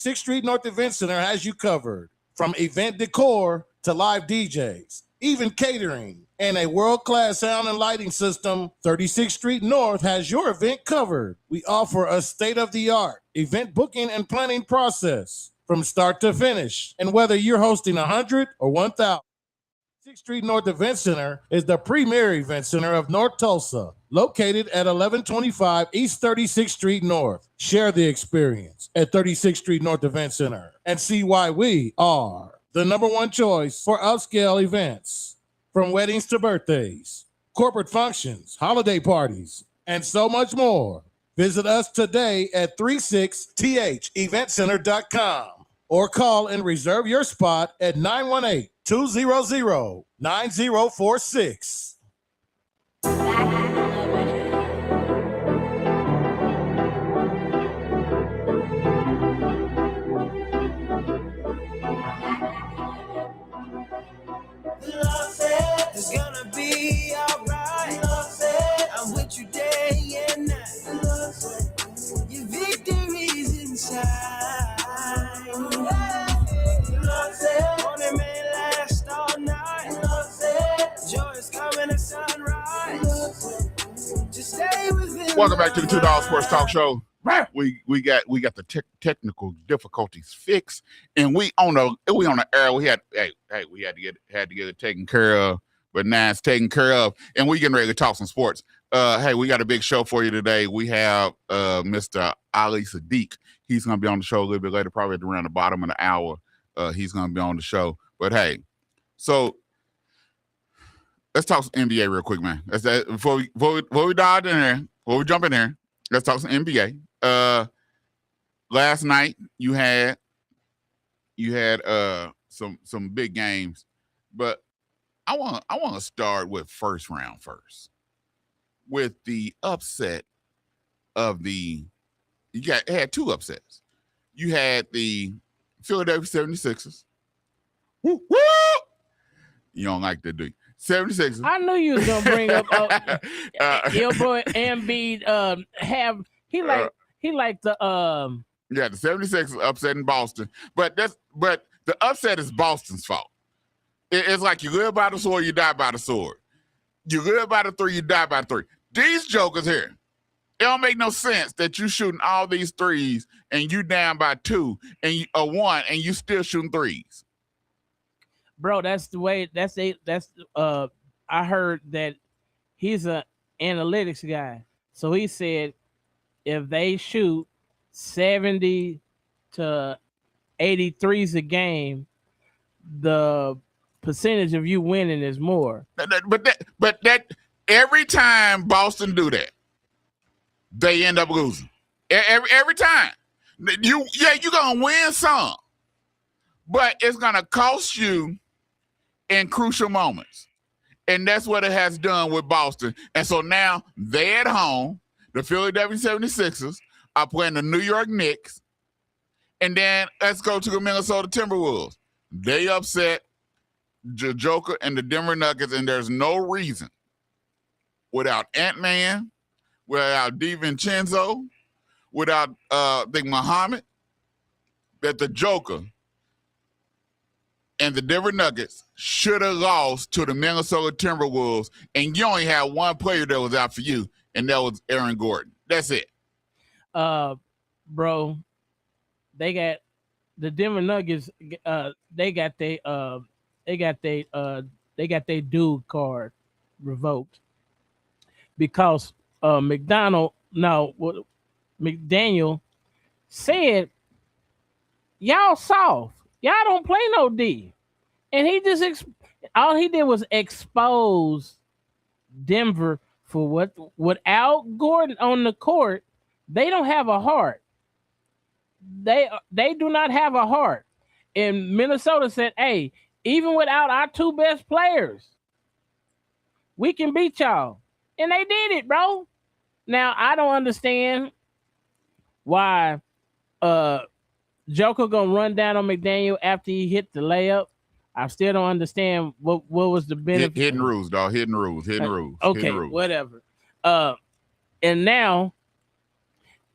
6th Street North Event Center has you covered. From event decor to live DJs, even catering, and a world-class sound and lighting system, 36th Street North has your event covered. We offer a state-of-the-art event booking and planning process from start to finish. And whether you're hosting 100 or 1,000, 6th Street North Event Center is the premier event center of North Tulsa, located at 1125 East 36th Street North. Share the experience at 36th Street North Event Center and see why we are the #1 choice for upscale events. From weddings to birthdays, corporate functions, holiday parties, and so much more. Visit us today at 36theventcenter.com or call and reserve your spot at 918-200-9046. It's gonna be alright. I'm with you day and night. Your victory's inside. Morning may last all night. Joy is coming at sunrise. Just stay within. Welcome back to the Two Dawgs Sports Talk Show. We got the technical difficulties fixed, and we on the air. We had to get it taken care of, but now it's taken care of, and we getting ready to talk some sports. Hey, we got a big show for you today. We have Mr. Ali Sadiq. He's going to be on the show a little bit later, probably around the bottom of the hour. He's going to be on the show. But hey, so let's talk some NBA real quick, man. Before we dive in there, before we jump in there, let's talk some NBA. Last night you had some big games, but I want to start with first round first, with the upset of had two upsets. You had the Philadelphia 76ers. Woo, woo! You don't like that, do you? 76ers. I knew you was gonna bring up your boy Embiid. He like the the 76ers upsetting Boston, but the upset is Boston's fault. It's like you live by the sword, you die by the sword. You live by the three, you die by the three. These jokers here, it don't make no sense that you shooting all these threes and you down by two and one and you still shooting threes. Bro, that's the way. I heard that he's an analytics guy, so he said if they shoot 70 to 83s a game, the percentage of you winning is more. But every time Boston do that, they end up losing. Every time. You're gonna win some, but it's gonna cost you in crucial moments. And that's what it has done with Boston. And so now they're at home. The Philadelphia 76ers are playing the New York Knicks. And then let's go to the Minnesota Timberwolves. They upset the Joker and the Denver Nuggets, and there's no reason without Ant-Man, without DiVincenzo, without Muhammad, that the Joker and the Denver Nuggets should have lost to the Minnesota Timberwolves, and you only had one player that was out for you, and that was Aaron Gordon. That's it. Bro, they got the Denver Nuggets. They got their dude card revoked because McDaniel said y'all soft. Y'all don't play no D. And he just all he did was expose Denver for what without Gordon on the court, they don't have a heart. They do not have a heart. And Minnesota said, hey, even without our two best players, we can beat y'all. And they did it, bro. Now, I don't understand why Joker gonna run down on McDaniel after he hit the layup. I still don't understand what was the benefit. Hidden rules, dog. Hidden rules. Okay, hidden rules. Whatever. And now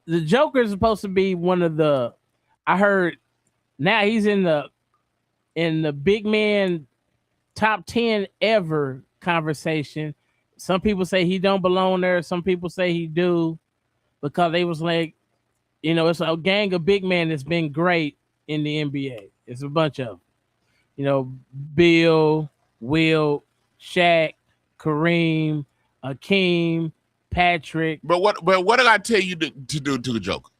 the Joker is supposed to be one of the I heard now he's in the big man top 10 ever conversation. Some people say he don't belong there. Some people say he do because they was like, it's a gang of big men that's been great in the NBA. It's a bunch of Bill, Will, Shaq, Kareem, Akeem, Patrick. But what did I tell you to do to the Joker?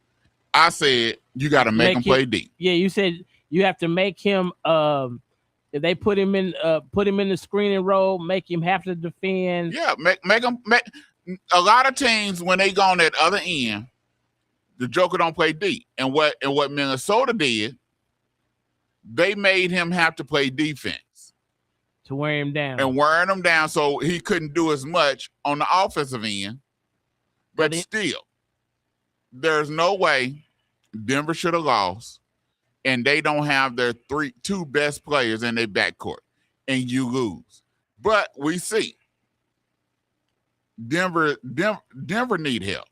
I said you got to make him play D. Yeah, you said you have to make him. If they put him in the screening role, make him have to defend. Yeah, make him. A lot of teams when they go on that other end, the Joker don't play D. And what Minnesota did, they made him have to play defense to wear him down. And wearing him down so he couldn't do as much on the offensive end. But still, there's no way Denver should have lost, and they don't have their two best players in their backcourt, and you lose. But we see Denver need help.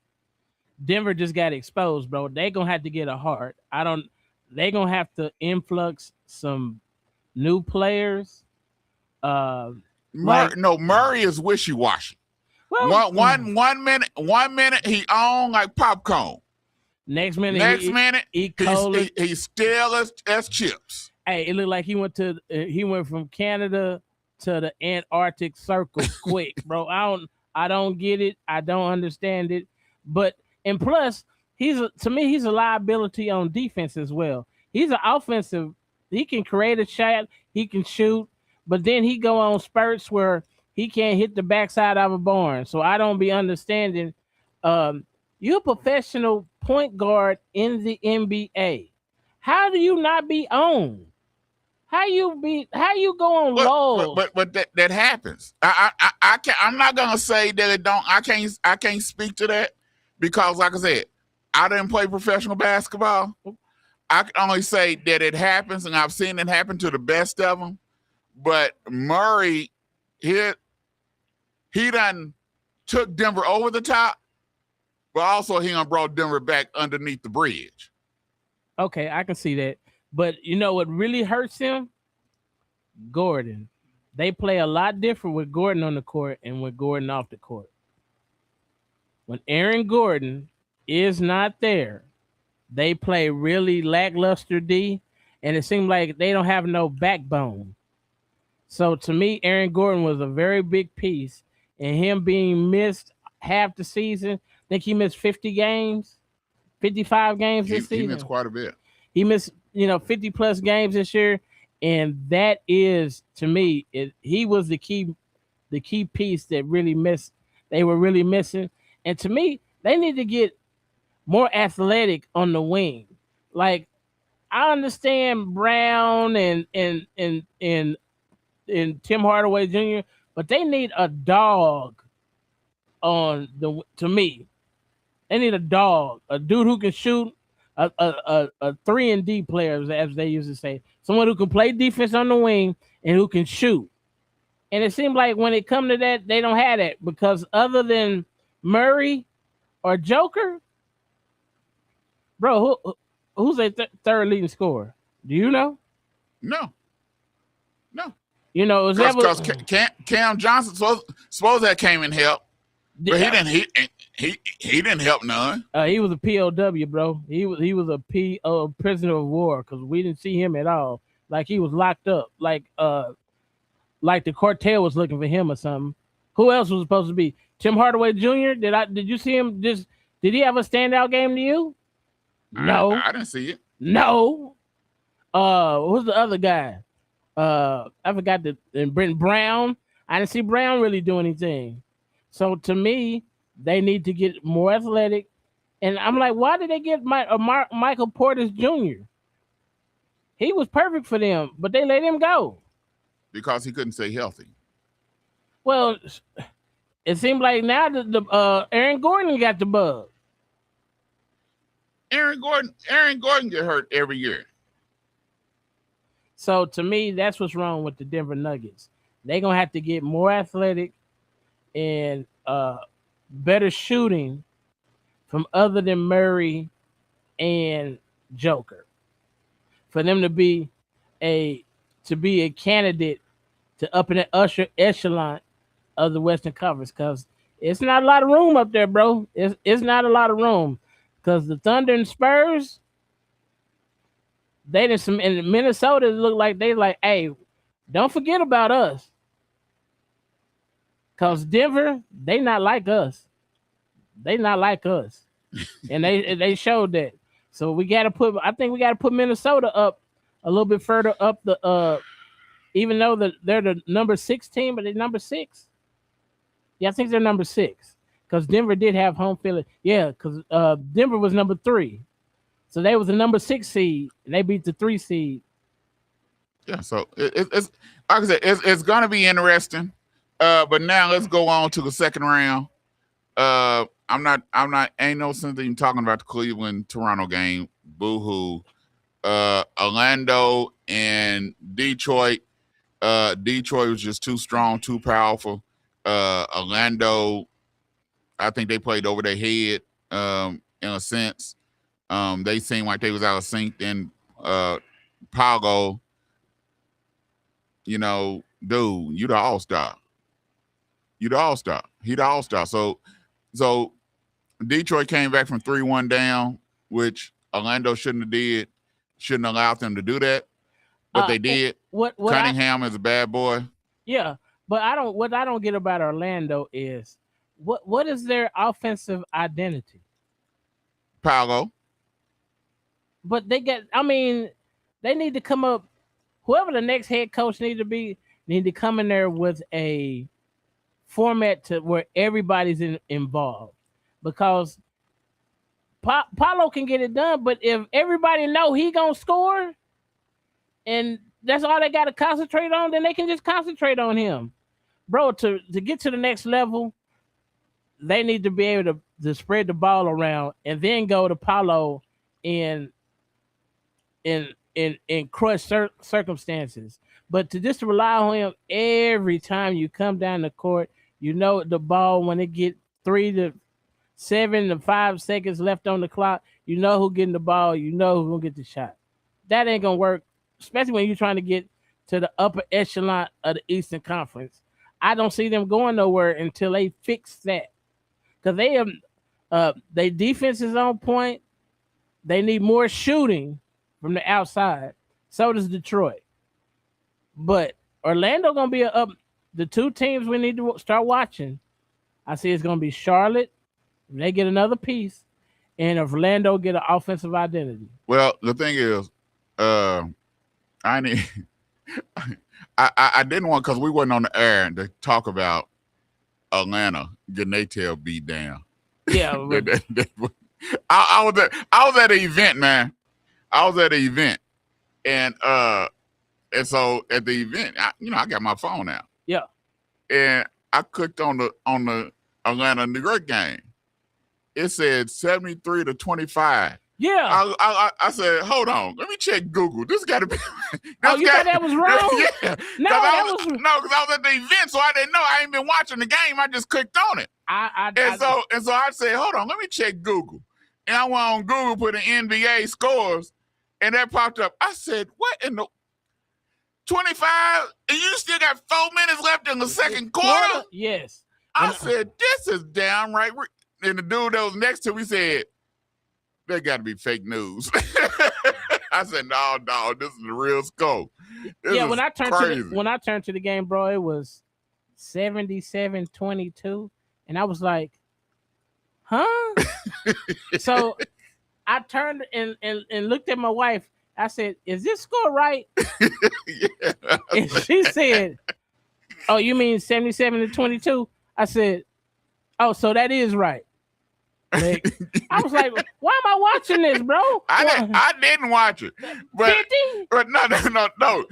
Denver just got exposed, bro. They gonna have to get a heart. They gonna have to influx some new players. Murray is wishy-washy. Well, one minute he on like popcorn. Next minute he's still as chips. Hey, it looked like he went from Canada to the Antarctic Circle quick, bro. I don't get it. I don't understand it. And plus, to me, he's a liability on defense as well. He's an offensive. He can create a shot. He can shoot, but then he go on spurts where he can't hit the backside of a barn. So I don't be understanding. You're a professional point guard in the NBA. How do you not be on? How you go on low? But that happens. I'm not gonna say that it don't. I can't speak to that because, like I said, I didn't play professional basketball. I can only say that it happens, and I've seen it happen to the best of them. But Murray, he done took Denver over the top, but also he done brought Denver back underneath the bridge. Okay, I can see that. But you know what really hurts him? Gordon. They play a lot different with Gordon on the court and with Gordon off the court. When Aaron Gordon is not there, they play really lackluster D, and it seems like they don't have no backbone. So to me, Aaron Gordon was a very big piece, and him being missed half the season. I think he missed 50 games, 55 games this season. He missed quite a bit. He missed 50 plus games this year, and that is, to me, he was the key piece that really missed. They were really missing, and to me, they need to get more athletic on the wing. Like, I understand Brown and Tim Hardaway Jr., but they need a dog to me. They need a dog, a dude who can shoot, a 3-and-D player, as they used to say. Someone who can play defense on the wing and who can shoot. And it seems like when it comes to that, they don't have that because other than Murray or Joker, bro, who's their third leading scorer? Do you know? No. Because Cam Johnson suppose that came and helped, but he didn't help none. He was a POW, bro. He was a prisoner of war because we didn't see him at all. Like he was locked up, like the cartel was looking for him or something. Who else was supposed to be? Tim Hardaway Jr. Did you see him? Did he have a standout game to you? No, I didn't see it. No. Who's the other guy? I forgot Brent Brown. I didn't see Brown really do anything. So to me, they need to get more athletic. And I'm like, why did they get Michael Portis Jr.? He was perfect for them, but they let him go. Because he couldn't stay healthy. Well, it seemed like now that Aaron Gordon got the bug. Aaron Gordon get hurt every year. So to me, that's what's wrong with the Denver Nuggets. They're going to have to get more athletic and better shooting from other than Murray and Joker. for them to be a candidate to up in the usher echelon of the Western Conference, because it's not a lot of room up there, bro. It's not a lot of room, because the Thunder and Spurs, they did some in Minnesota. It looked like they like, hey, don't forget about us, because Denver, they not like us. They not like us, and they showed that. So we got to put. I think we got to put Minnesota up a little bit further up the. Even though they're the number 6 team, but they're number 6. Yeah, I think they're number 6, because Denver did have home field. Yeah, because Denver was number 3, so they was the number 6 seed, and they beat the 3 seed. Yeah, so it's like I said, it's gonna be interesting. But now let's go on to the second round. Ain't no sense even talking about the Cleveland Toronto game. Boo hoo. Orlando and Detroit. Detroit was just too strong, too powerful. Orlando, I think they played over their head in a sense. They seemed like they was out of sync. Then Pago, dude, you the all-star. You the all-star. He the all-star. So Detroit came back from 3-1 down, which Orlando shouldn't have did. Shouldn't have allowed them to do that. But they did. What Cunningham is a bad boy. Yeah, but what I don't get about Orlando is what is their offensive identity? Paolo. But they need to come up. Whoever the next head coach need to come in there with a format to where everybody's involved, because Paulo can get it done. But if everybody know he gonna score, and that's all they got to concentrate on, then they can just concentrate on him, bro. To get to the next level, they need to be able to spread the ball around and then go to Paulo in crushed circumstances. But to just rely on him every time you come down the court, the ball, when it get 3 to 7 to 5 seconds left on the clock, who getting the ball, who gonna get the shot. That ain't gonna work, especially when you're trying to get to the upper echelon of the Eastern Conference. I don't see them going nowhere until they fix that, because their defense is on point. They need more shooting from the outside. So does Detroit. But Orlando gonna be up. The 2 teams we need to start watching, I see it's gonna be Charlotte. They get another piece, and if Orlando get an offensive identity. Well, the thing is, I didn't want, because we wasn't on the air to talk about Atlanta getting their tail beat down. Yeah, I was at an event, man. I was at an event, and so at the event, I got my phone out. Yeah, and I clicked on the Atlanta New York game. It said 73-25. Yeah. I said, hold on, let me check Google. This got to be. You thought that was wrong? Yeah. No, because I was at the event, so I didn't know. I ain't been watching the game. I just clicked on it. So I said, hold on, let me check Google. And I went on Google, put in NBA scores, and that popped up. I said, what in the 25? And you still got 4 minutes left in the second quarter? Yes. I said, this is downright. And the dude that was next to me said, they got to be fake news. I said, no, this is the real scope. When I turned to the game, bro, it was 77-22, and I was like, huh? So I turned and looked at my wife. I said, is this score right? Yeah. And she said, oh, you mean 77-22? I said, oh, so that is right. Like, I was like, why am I watching this, bro? I didn't watch it, but 50? But no.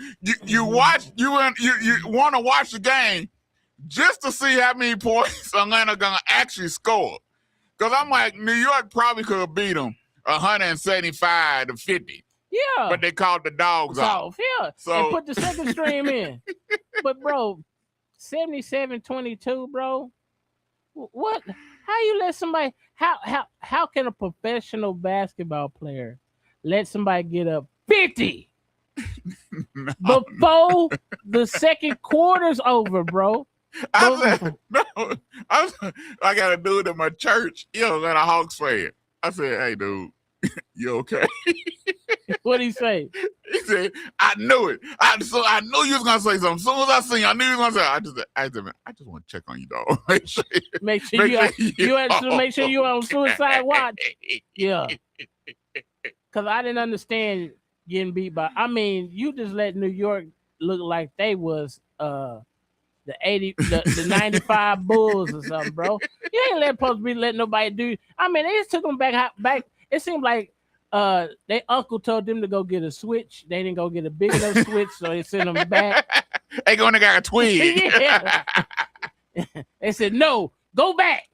You want to watch the game just to see how many points Atlanta gonna actually score. Because I'm like, New York probably could have beat them 175-50. Yeah, but they called the Dawgs off. Yeah, so, and put the second stream in. But bro, 77-22, bro. What? How you let somebody? How can a professional basketball player let somebody get up 50 before the second quarter's over, bro. I said, no. I got a dude at my church, that a Hawks fan. I said, hey, dude, you okay? What'd he say? He said, I knew it. I knew you was gonna say something. As soon as I seen you, I knew you was gonna say. I said, man, I just want to check on you, dog. make sure you on suicide watch. Yeah. Because I didn't understand getting beat by. I mean, you just let New York look like they was the 95 Bulls or something, bro. You ain't supposed to be letting nobody do. I mean, they just took them back. It seemed like their uncle told them to go get a switch. They didn't go get a big enough switch, so they sent them back. They going to got a twig. They said, no, go back.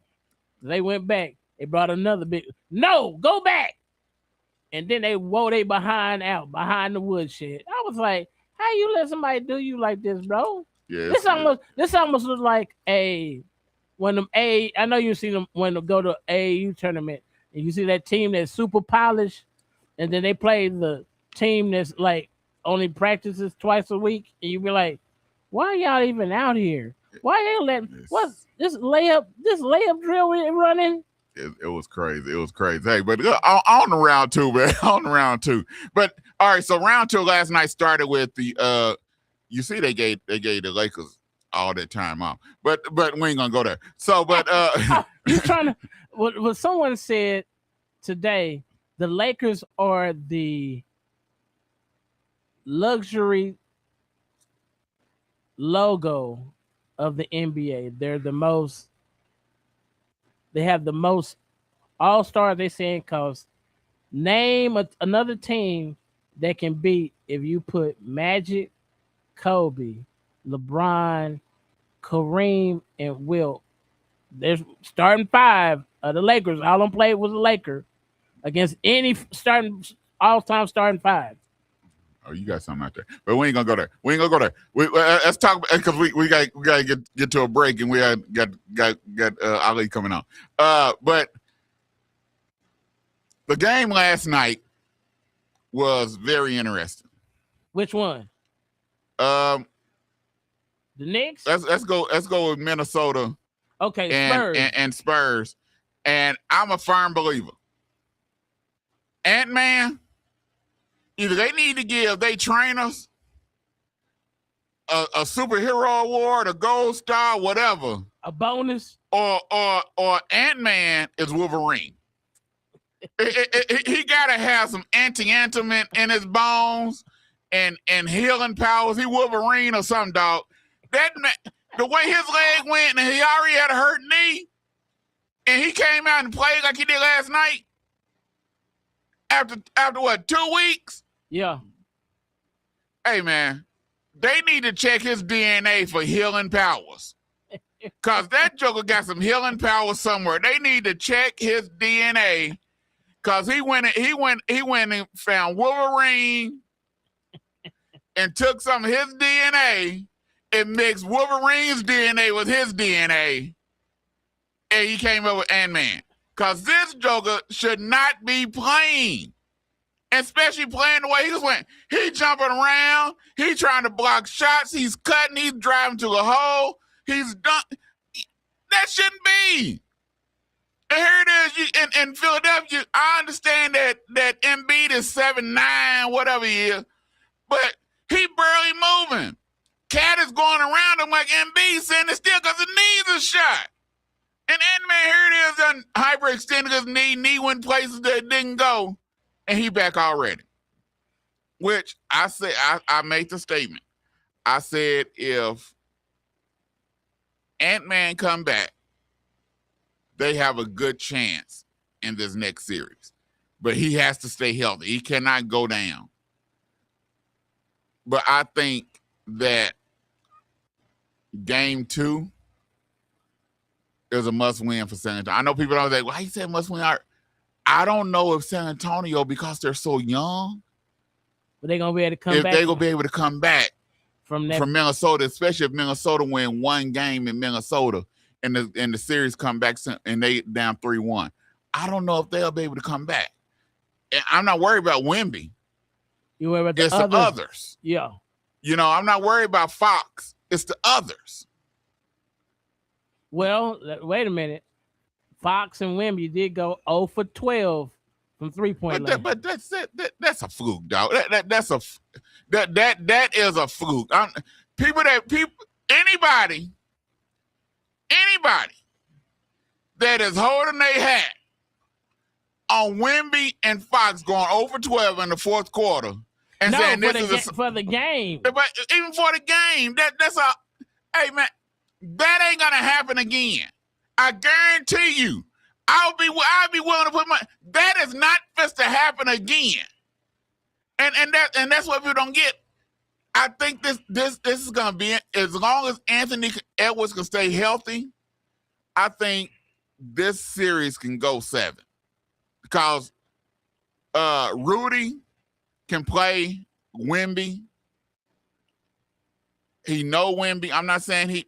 They went back. They brought another big. No, go back. And then they wore they behind the woodshed. I was like, how you let somebody do you like this, bro? Yeah, this almost looked like I know you see them when they go to AAU tournament and you see that team that's super polished, and then they play the team that's like only practices twice a week, and you be like, why y'all even out here? Why they letting what's this layup drill running? It was crazy. It was crazy. Hey, but on the round two, man. On the round two. But all right, so round two last night started with the you see they gave the Lakers all that time off. But we ain't gonna go there. So but you trying to what someone said today, the Lakers are the luxury logo of the NBA. They have the most all-stars, they saying, because name another team that can beat if you put Magic, Kobe, LeBron, Kareem, and Wilt. There's starting five of the Lakers. All them played was a Laker against any all-time starting five. Oh, you got something out there, but we ain't gonna go there. Let's talk because we gotta get to a break, and we got Ali coming on. But the game last night was very interesting. Which one? The Knicks. Let's go with Minnesota. Okay, Spurs and Spurs, and I'm a firm believer. Ant-Man. Either they need to give their trainers a superhero award, a gold star, whatever, a bonus, or Ant-Man is Wolverine. He gotta have some anti-antimate in his bones and healing powers. He Wolverine or something, dog. That man, the way his leg went, and he already had a hurt knee, and he came out and played like he did last night. After what, 2 weeks? Yeah. Hey, man, they need to check his DNA for healing powers. Because that joker got some healing powers somewhere. They need to check his DNA because he went and found Wolverine and took some of his DNA and mixed Wolverine's DNA with his DNA, and he came up with Ant-Man. Because this joker should not be playing. Especially playing the way he just went. He jumping around. He trying to block shots. He's cutting. He's driving to the hole. He's done. That shouldn't be. And here it is. In Philadelphia, I understand that Embiid is 7'9", whatever he is, but he barely moving. Cat is going around him like Embiid saying it's still because his knees are shot. And Ant-Man, here it is, done hyperextended his knee went places that didn't go. And he back already. Which I said, I made the statement. I said, if Ant-Man come back, they have a good chance in this next series. But he has to stay healthy. He cannot go down. But I think that game 2 is a must-win for San Antonio. I know people don't say, why you said must-win? I don't know if San Antonio, because they're so young, but they're gonna be able to come back. They're gonna be able to come back from Minnesota, especially if Minnesota win one game in Minnesota and the series come back and they down 3-1. I don't know if they'll be able to come back. And I'm not worried about Wemby. You worry about It's the the others. Yeah. I'm not worried about Fox. It's the others. Well, wait a minute. Fox and Wemby did go 0 for 12 from 3-point line. But that's a fluke, dog. That is a fluke. Anybody that is holding their hat on Wemby and Fox going 0 for 12 in the fourth quarter and saying for the game. But even for the game, hey man, that ain't gonna happen again. I guarantee you. I'll be willing to put that is not supposed to happen again. And that's what people don't get. I think this is gonna be, as long as Anthony Edwards can stay healthy, I think this series can go 7. Because Rudy can play Wemby. He know Wemby. I'm not saying he's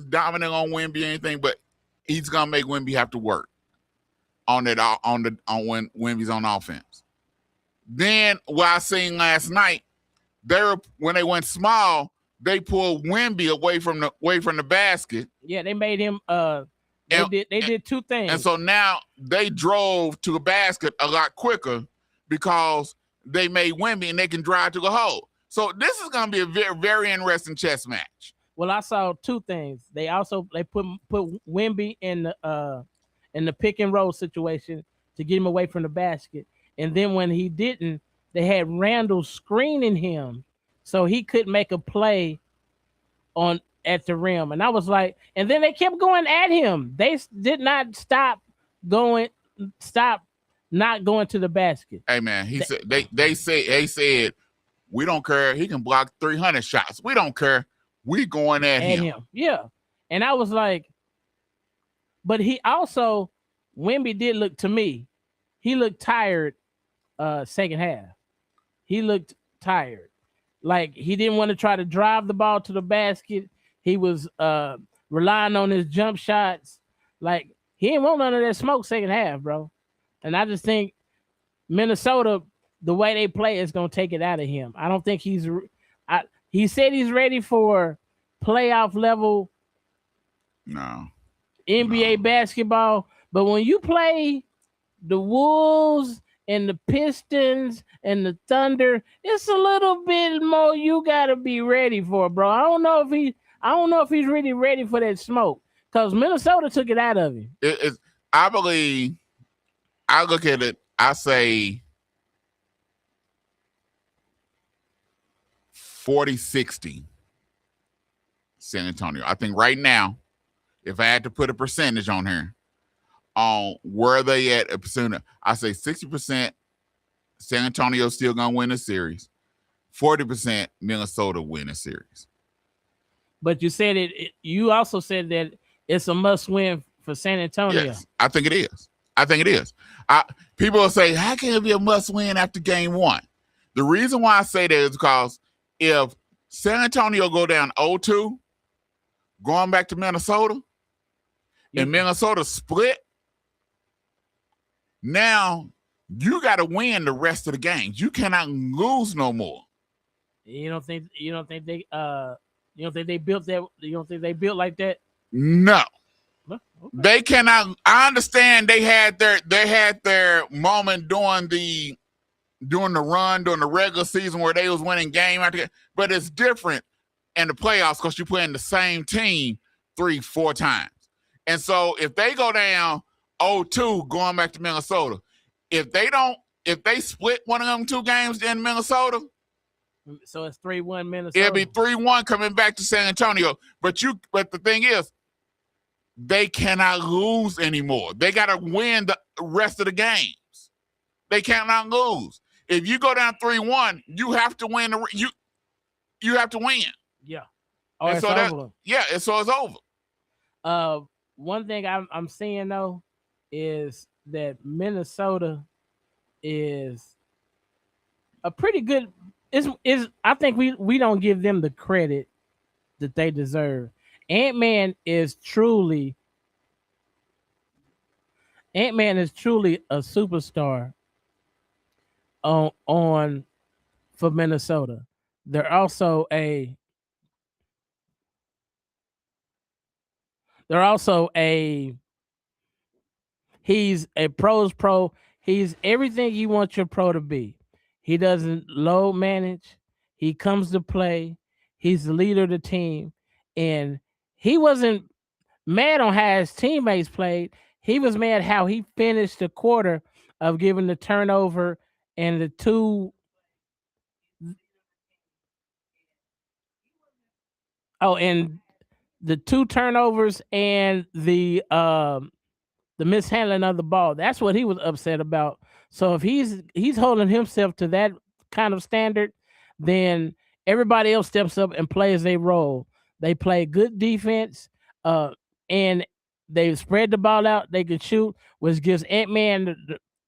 dominant on Wemby or anything, but he's gonna make Wemby have to work on when Wemby's on offense. Then what I seen last night, when they went small, they pulled Wemby away from the basket. Yeah, they made him. They did two things, and so now they drove to the basket a lot quicker because they made Wemby and they can drive to the hole. So this is going to be a very, very interesting chess match. Well, I saw two things. They put Wemby in the pick and roll situation to get him away from the basket, and then when he didn't, they had Randall screening him so he couldn't make a play at the rim. And I was like, and then they kept going at him. They did not stop not going to the basket. Hey man, they said we don't care. He can block 300 shots. We don't care. We going at him. Yeah. And I was like, but Wemby did look, to me, he looked tired second half. He looked tired. Like he didn't want to try to drive the ball to the basket. He was relying on his jump shots. Like he didn't want none of that smoke second half, bro. And I just think Minnesota, the way they play, is going to take it out of him. I don't think he said he's ready for playoff level NBA basketball. But when you play the Wolves and the Pistons and the Thunder, it's a little bit more you got to be ready for, bro. I don't know if he's really ready for that smoke, because Minnesota took it out of him. I believe, I look at it, I say 40-60 San Antonio. I think right now, if I had to put a percentage on here on where they at a percent, I say 60% San Antonio still gonna win the series, 40% Minnesota win the series. But you said you also said that it's a must-win for San Antonio. Yes, I think it is. People will say, how can it be a must-win after game one? The reason why I say that is because if San Antonio go down 0-2, going back to Minnesota, and Minnesota split, now you got to win the rest of the games. You cannot lose no more. You don't think they built that? You don't think they built like that? No. Okay. They cannot. I understand they had their moment during the run, during the regular season where they was winning game after game, but it's different in the playoffs because you're playing the same team 3-4 times. And so if they go down 0-2 going back to Minnesota, if they split one of them two games in Minnesota, so it's 3-1 Minnesota. It'll be 3-1 coming back to San Antonio. But the thing is, they cannot lose anymore. They got to win the rest of the games. They cannot lose. If you go down 3-1, you have to win. You have to win. Yeah. Or it's over. Yeah, so it's over. One thing I'm seeing though is that Minnesota is a pretty good. I think we don't give them the credit that they deserve. Ant-Man is truly a superstar on for Minnesota. They're also a he's a pro's pro. He's everything you want your pro to be. He doesn't load manage. He comes to play. He's the leader of the team. And he wasn't mad on how his teammates played. He was mad how he finished the quarter of giving the turnover and the two and the two turnovers and the mishandling of the ball. That's what he was upset about. So if he's holding himself to that kind of standard, then everybody else steps up and plays their role. They play good defense, and they spread the ball out. They can shoot, which gives Ant-Man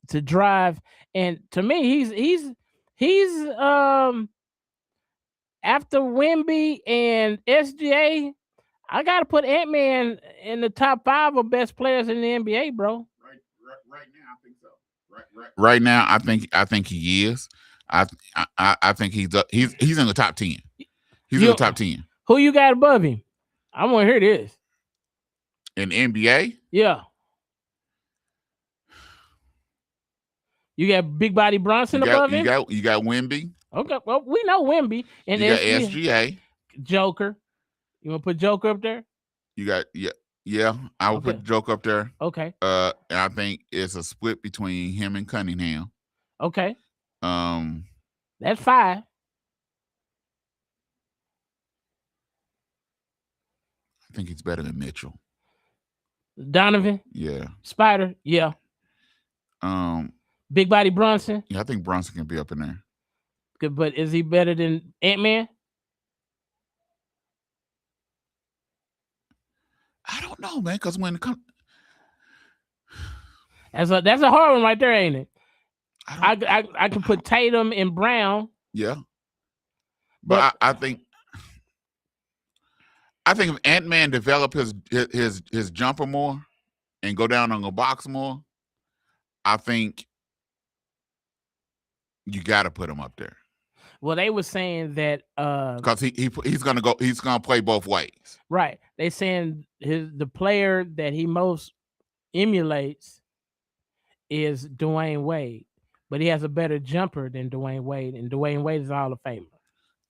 to drive. And to me, he's after Wemby and SGA. I gotta put Ant-Man in the top 5 of best players in the NBA, bro. Right now, I think so. Right now, I think he is. I think he's in the top 10. He's in the top 10. Who you got above him? I want to hear this. In the NBA? Yeah. You got Big Body Bronson above him? You got Wemby. Okay, well, we know Wemby. And you got SGA. Joker. You want to put Joker up there? You got, yeah. I would put Joker up there. Okay. And I think it's a split between him and Cunningham. Okay. That's 5. I think he's better than Mitchell. Donovan? Yeah. Spider? Yeah. Big Body Bronson? Yeah, I think Bronson can be up in there. Good, but is he better than Ant-Man? I don't know, man, because when it comes... That's a hard one right there, ain't it? I can put Tatum and Brown. Yeah. But I think if Ant-Man develop his jumper more and go down on the box more, I think you got to put him up there. Well, they were saying that because he's gonna play both ways. Right. They saying the player that he most emulates is Dwayne Wade, but he has a better jumper than Dwayne Wade, and Dwayne Wade is Hall of Famer.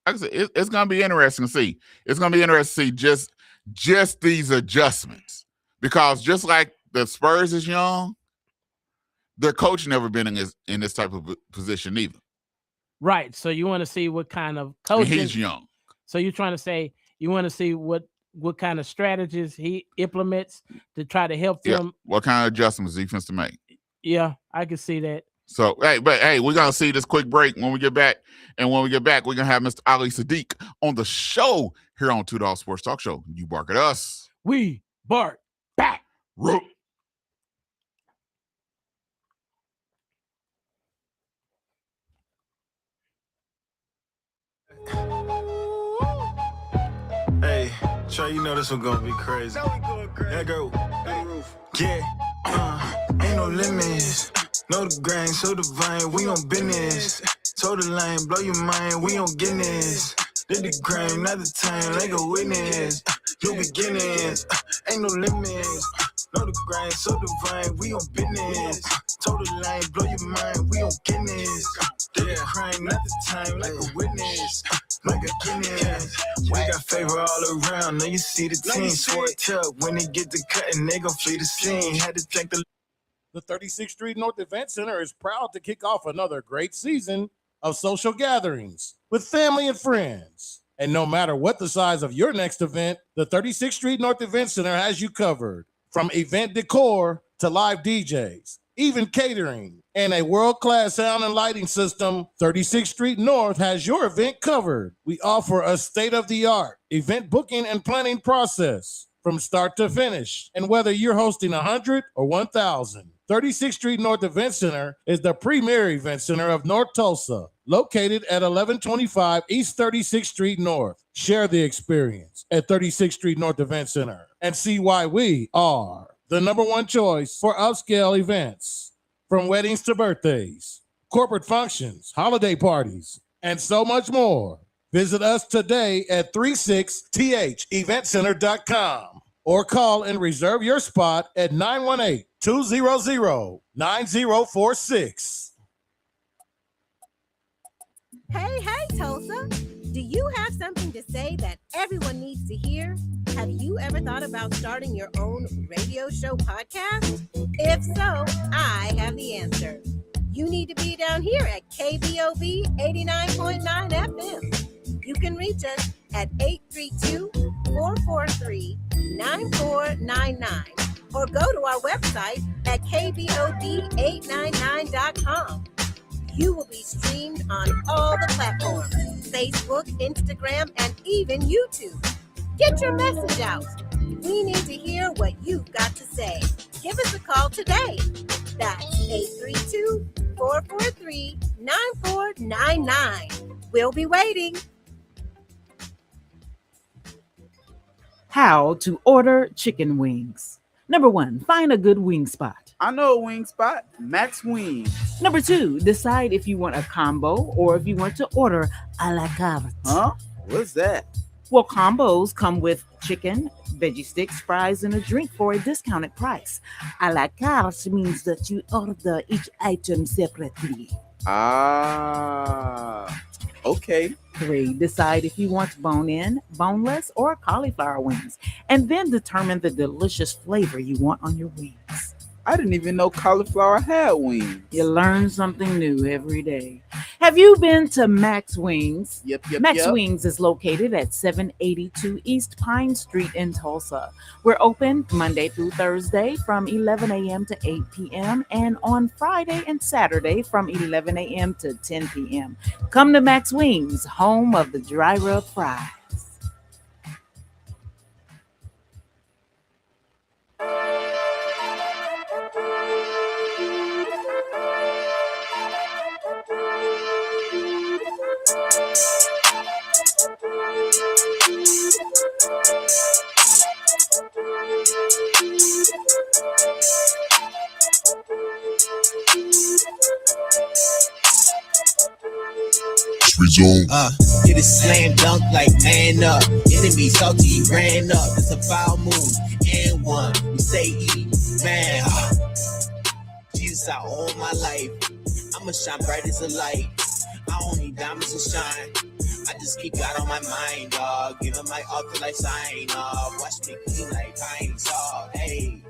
Like I said, it's gonna be interesting to see. It's gonna be interesting to see just these adjustments, because just like the Spurs is young, their coach never been in this type of position either. Right. So you want to see what kind of coaching. And he's young. So you're trying to say you want to see what kind of strategies he implements to try to help them. What kind of adjustments defense to make? Yeah, I can see that. So we're gonna see this quick break when we get back. And when we get back, we're gonna have Mr. Ali Sadiq on the show here on Two Dawgs Sports Talk Show. You bark at us. We bark back. Root. Hey, Trey, you know this one gonna be crazy. Yeah, go. Yeah, ain't no limits. Know the grain, so divine, we on business. Told the line, blow your mind, we on Guinness. Did the crime, not the time, like a witness. New beginnings, ain't no limits. Know the grind, so divine, we on business. Told the line, blow your mind, we on Guinness. Did the crime, not the time, like a witness. Like a Guinness. We got favor all around, now you see the team. Swart up, when they get to cutting, they gon' flee the scene. Had to thank the 36th Street North Event Center is proud to kick off another great season of social gatherings with family and friends. And no matter what the size of your next event, the 36th Street North Event Center has you covered. From event decor to live DJs, even catering, and a world-class sound and lighting system, 36th Street North has your event covered. We offer a state-of-the-art event booking and planning process from start to finish. And whether you're hosting 100 or 1,000, 36th Street North Event Center is the premier event center of North Tulsa, located at 1125 East 36th Street North. Share the experience at 36th Street North Event Center and see why we are the #1 choice for upscale events. From weddings to birthdays, corporate functions, holiday parties, and so much more. Visit us today at 36theventcenter.com or call and reserve your spot at 918-200-9046. Hey, Tulsa. Do you have something to say that everyone needs to hear? Have you ever thought about starting your own radio show podcast? If so, I have the answer. You need to be down here at KBOB 89.9 FM. You can reach us at 832-443-9499 or go to our website at kbob899.com. You will be streamed on all the platforms, Facebook, Instagram, and even YouTube. Get your message out. We need to hear what you've got to say. Give us a call today. That's 832-443-9499. We'll be waiting. How to order chicken wings. Number 1, find a good wing spot. I know a wing spot, Max Wings. Number 2, decide if you want a combo or if you want to order a la carte. Huh? What's that? Well, combos come with chicken, veggie sticks, fries, and a drink for a discounted price. A la carte means that you order each item separately. Okay. 3, decide if you want bone-in, boneless, or cauliflower wings, and then determine the delicious flavor you want on your wings. I didn't even know cauliflower had wings. You learn something new every day. Have you been to Max Wings? Yep. Max Wings is located at 782 East Pine Street in Tulsa. We're open Monday through Thursday from 11 a.m. to 8 p.m. and on Friday and Saturday from 11 a.m. to 10 p.m. Come to Max Wings, home of the dry rub fries. Hit a slam dunk like man up. Enemy salty, he ran up. It's a foul move. And one, we say E, man. Jesus out all my life. I'ma shine bright as a light. I don't need diamonds to shine. I just keep God on my mind, dog. Give him my altar like sign off. Watch me clean like pine saw. Hey,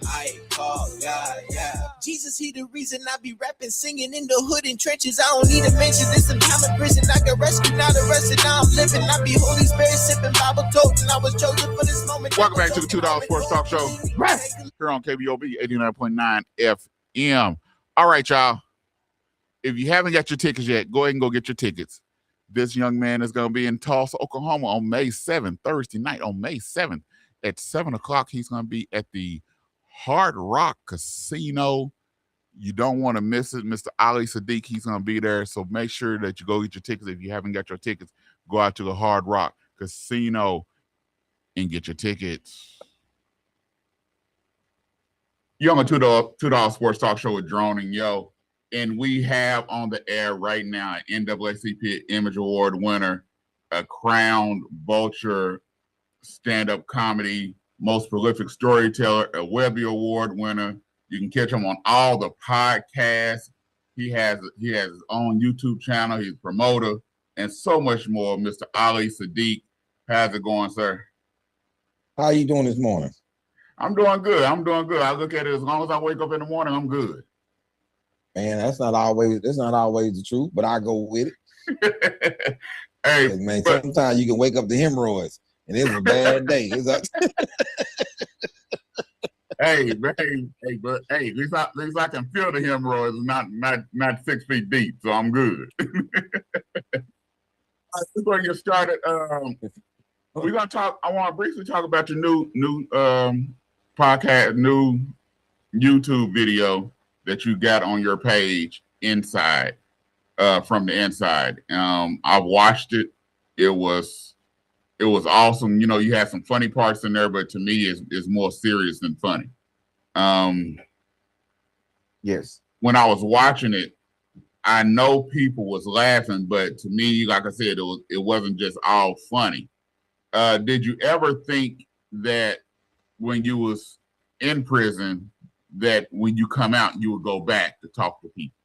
I call God, yeah. Jesus, he the reason I be rapping, singing in the hood and trenches. I don't need to mention this. Some time in prison, I got rescued, not arrested. Now I'm living. I be Holy Spirit sipping Bible totes, and I was chosen for this moment. Welcome back to the $2 Sports Talk Show here on KBOB 89.9 FM. All right, y'all. If you haven't got your tickets yet, go ahead and go get your tickets. This young man is going to be in Tulsa, Oklahoma on May 7th, Thursday night on May 7th at 7 o'clock. He's going to be at the Hard Rock Casino. You don't want to miss it. Mr. Ali Sadiq, he's going to be there. So make sure that you go get your tickets. If you haven't got your tickets, go out to the Hard Rock Casino and get your tickets. You're on the $2 Sports Talk Show with Drone and Yo. And we have on the air right now an NAACP Image Award winner, a crowned Vulture stand-up comedy, most prolific storyteller, a Webby Award winner. You can catch him on all the podcasts. He has his own YouTube channel. He's a promoter and so much more. Mr. Ali Sadiq, how's it going, sir? How you doing this morning? I'm doing good. I look at it, as long as I wake up in the morning, I'm good. Man, that's not always the truth, but I go with it. Hey, man, sometimes you can wake up to hemorrhoids, and it's a bad day. It's like hey, but at least I can feel the hemorrhoids, not 6 feet deep, so I'm good. We're going to get started. We're going to talk. I want to briefly talk about your new podcast, new YouTube video that you got on your page, Inside, from the Inside. I watched it. It was awesome. You know, you had some funny parts in there, but to me, it's more serious than funny. Yes. When I was watching it, I know people was laughing, but to me, like I said, it wasn't just all funny. Did you ever think that when you was in prison, that when you come out, you would go back to talk to people?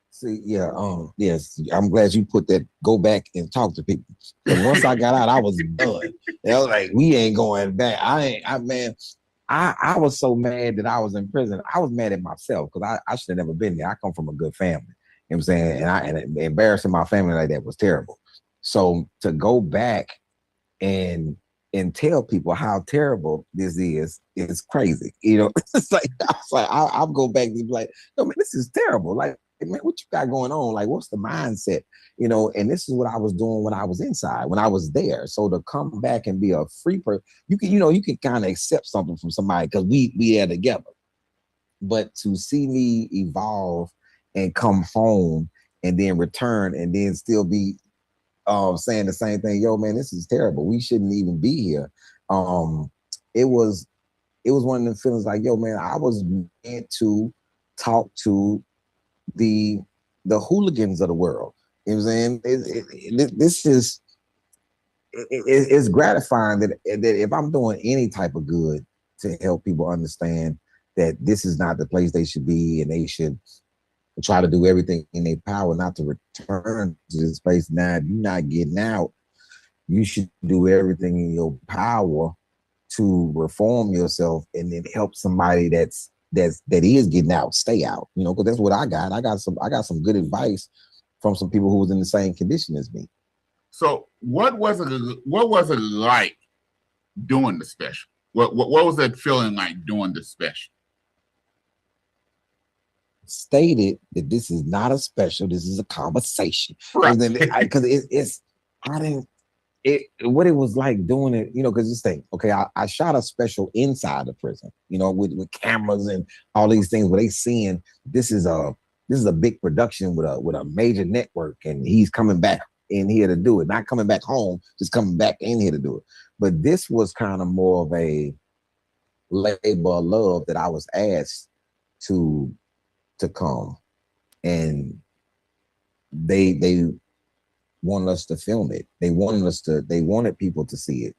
See, yeah, yes, I'm glad you put that. Go back and talk to people. Because once I got out, I was done. They was like, we ain't going back. I was so mad that I was in prison. I was mad at myself because I should have never been there. I come from a good family. You know what I'm saying? And embarrassing my family like that was terrible. So to go back and tell people how terrible this is crazy. You know, it's like I'll go back and be like, no man, this is terrible. Like, man, what you got going on? Like, what's the mindset? You know, and this is what I was doing when I was inside, when I was there. So to come back and be a free person, you can kind of accept something from somebody because we are together. But to see me evolve and come home and then return and then still be saying the same thing, yo, man, this is terrible. We shouldn't even be here. It was one of the feelings like, yo, man, I was meant to talk to the hooligans of the world. You know what I'm saying? This is it's gratifying that if I'm doing any type of good to help people understand that this is not the place they should be and they should try to do everything in their power not to return to this place. Now, if you're not getting out, you should do everything in your power to reform yourself and then help somebody that is getting out, stay out. You know, because that's what I got. I got some good advice from some people who was in the same condition as me. So what was it like doing the special? What was that feeling like doing the special? Stated that this is not a special, this is a conversation. Right. Because what it was like doing it, you know, because this thing, okay, I shot a special inside the prison, you know, with cameras and all these things where they seeing this is a big production with a major network, and he's coming back in here to do it, not coming back home, just coming back in here to do it. But this was kind of more of a labor of love that I was asked to come, and they wanted us to film it. They wanted people to see it.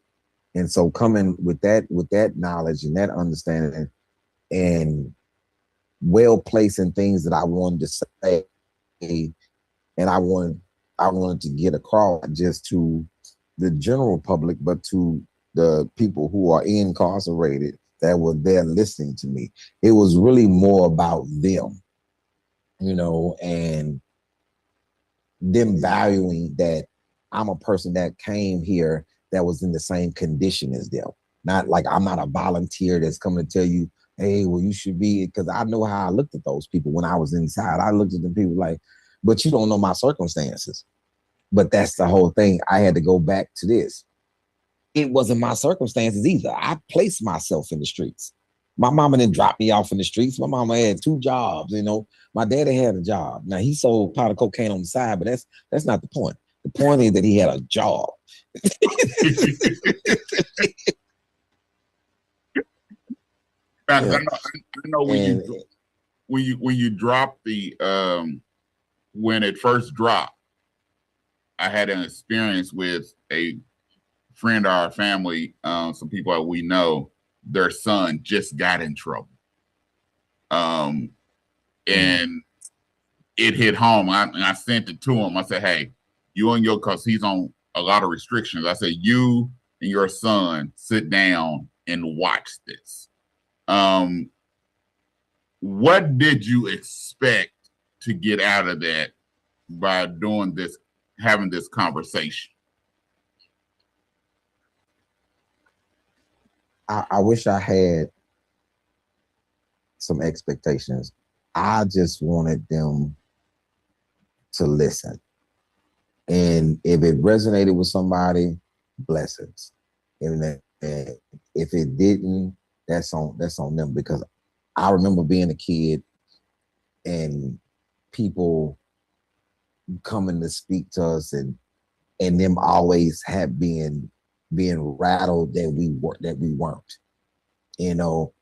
And so coming with that knowledge and that understanding and well placing things that I wanted to say, and I wanted to get across just to the general public, but to the people who are incarcerated that were there listening to me. It was really more about them, you know, and them valuing that I'm a person that came here that was in the same condition as them. Not like I'm not a volunteer that's coming to tell you, hey, well, you should be, because I know how I looked at those people when I was inside. I looked at them people like, but you don't know my circumstances. But that's the whole thing. I had to go back to this. It wasn't my circumstances either. I placed myself in the streets. My mama didn't drop me off in the streets. My mama had 2 jobs, you know. My daddy had a job. Now he sold powder cocaine on the side, but that's not the point. The point is that he had a job. I know when you dropped the when it first dropped, I had an experience with a friend of our family, some people that we know, their son just got in trouble. And it hit home. I sent it to him. I said, hey, you and your, because he's on a lot of restrictions. I said, you and your son sit down and watch this. What did you expect to get out of that by doing this, having this conversation? I wish I had some expectations. I just wanted them to listen. And if it resonated with somebody, blessings. And if it didn't, that's on them, because I remember being a kid and people coming to speak to us and them always have being rattled that we weren't, you know.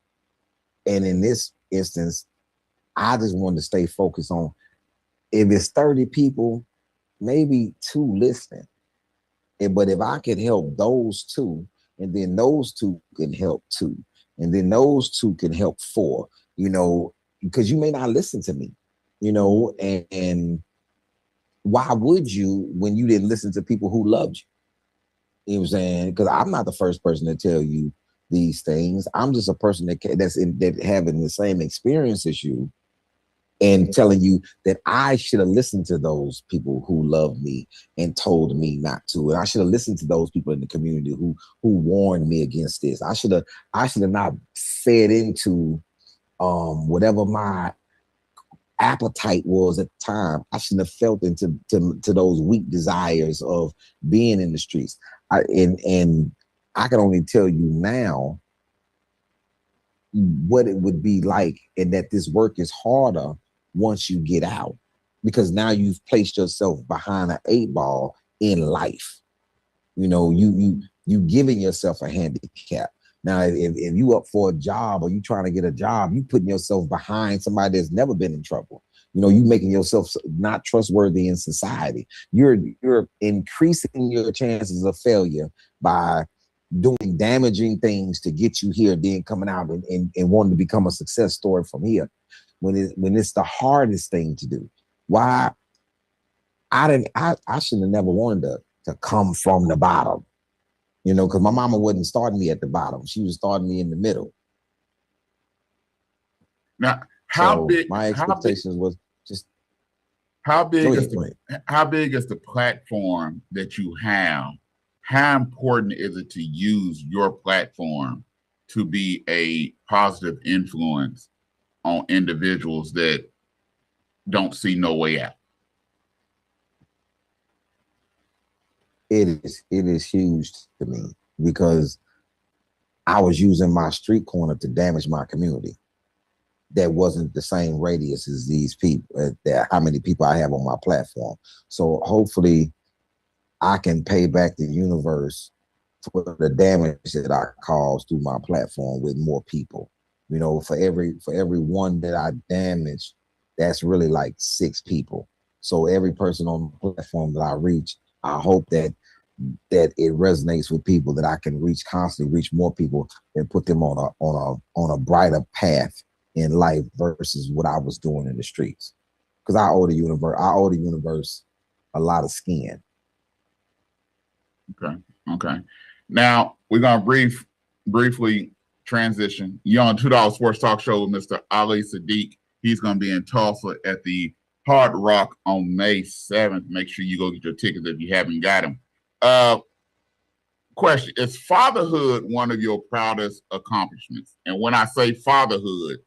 And in this instance, I just wanted to stay focused on if it's 30 people, maybe 2 listening. But if I could help those 2, and then those 2 can help 2, and then those 2 can help 4, because you may not listen to me, and why would you when you didn't listen to people who loved you? You know what I'm saying? Because I'm not the first person to tell you these things. I'm just a person that having the same experience as you, and telling you that I should have listened to those people who loved me and told me not to. And I should have listened to those people in the community who warned me against this. I should have not fed into whatever my appetite was at the time. I shouldn't have felt into those weak desires of being in the streets. And I can only tell you now what it would be like, and that this work is harder once you get out, because now you've placed yourself behind an 8 ball in life. You giving yourself a handicap. Now, if you up for a job, or you trying to get a job, you putting yourself behind somebody that's never been in trouble. You making yourself not trustworthy in society. You're increasing your chances of failure by doing damaging things to get you here, then coming out and wanting to become a success story from here, when it's the hardest thing to do. Why? I should have never wanted to come from the bottom, because my mama wasn't starting me at the bottom. She was starting me in the middle. Now, how big? My expectations was just how big is the platform that you have? How important is it to use your platform to be a positive influence on individuals that don't see no way out? It is huge to me, because I was using my street corner to damage my community. That wasn't the same radius as these people, how many people I have on my platform. So hopefully I can pay back the universe for the damage that I caused through my platform with more people. For every one that I damage, that's really like 6 people. So every person on the platform that I reach, I hope that it resonates with people, that I can constantly reach more people and put them on a brighter path in life versus what I was doing in the streets. Because I owe the universe a lot of skin. Okay. Now we're gonna briefly transition. You're on $2 Sports Talk Show with Mr. Ali Sadiq. He's gonna be in Tulsa at the Hard Rock on May 7th. Make sure you go get your tickets if you haven't got them. Question: is fatherhood one of your proudest accomplishments? And when I say fatherhood,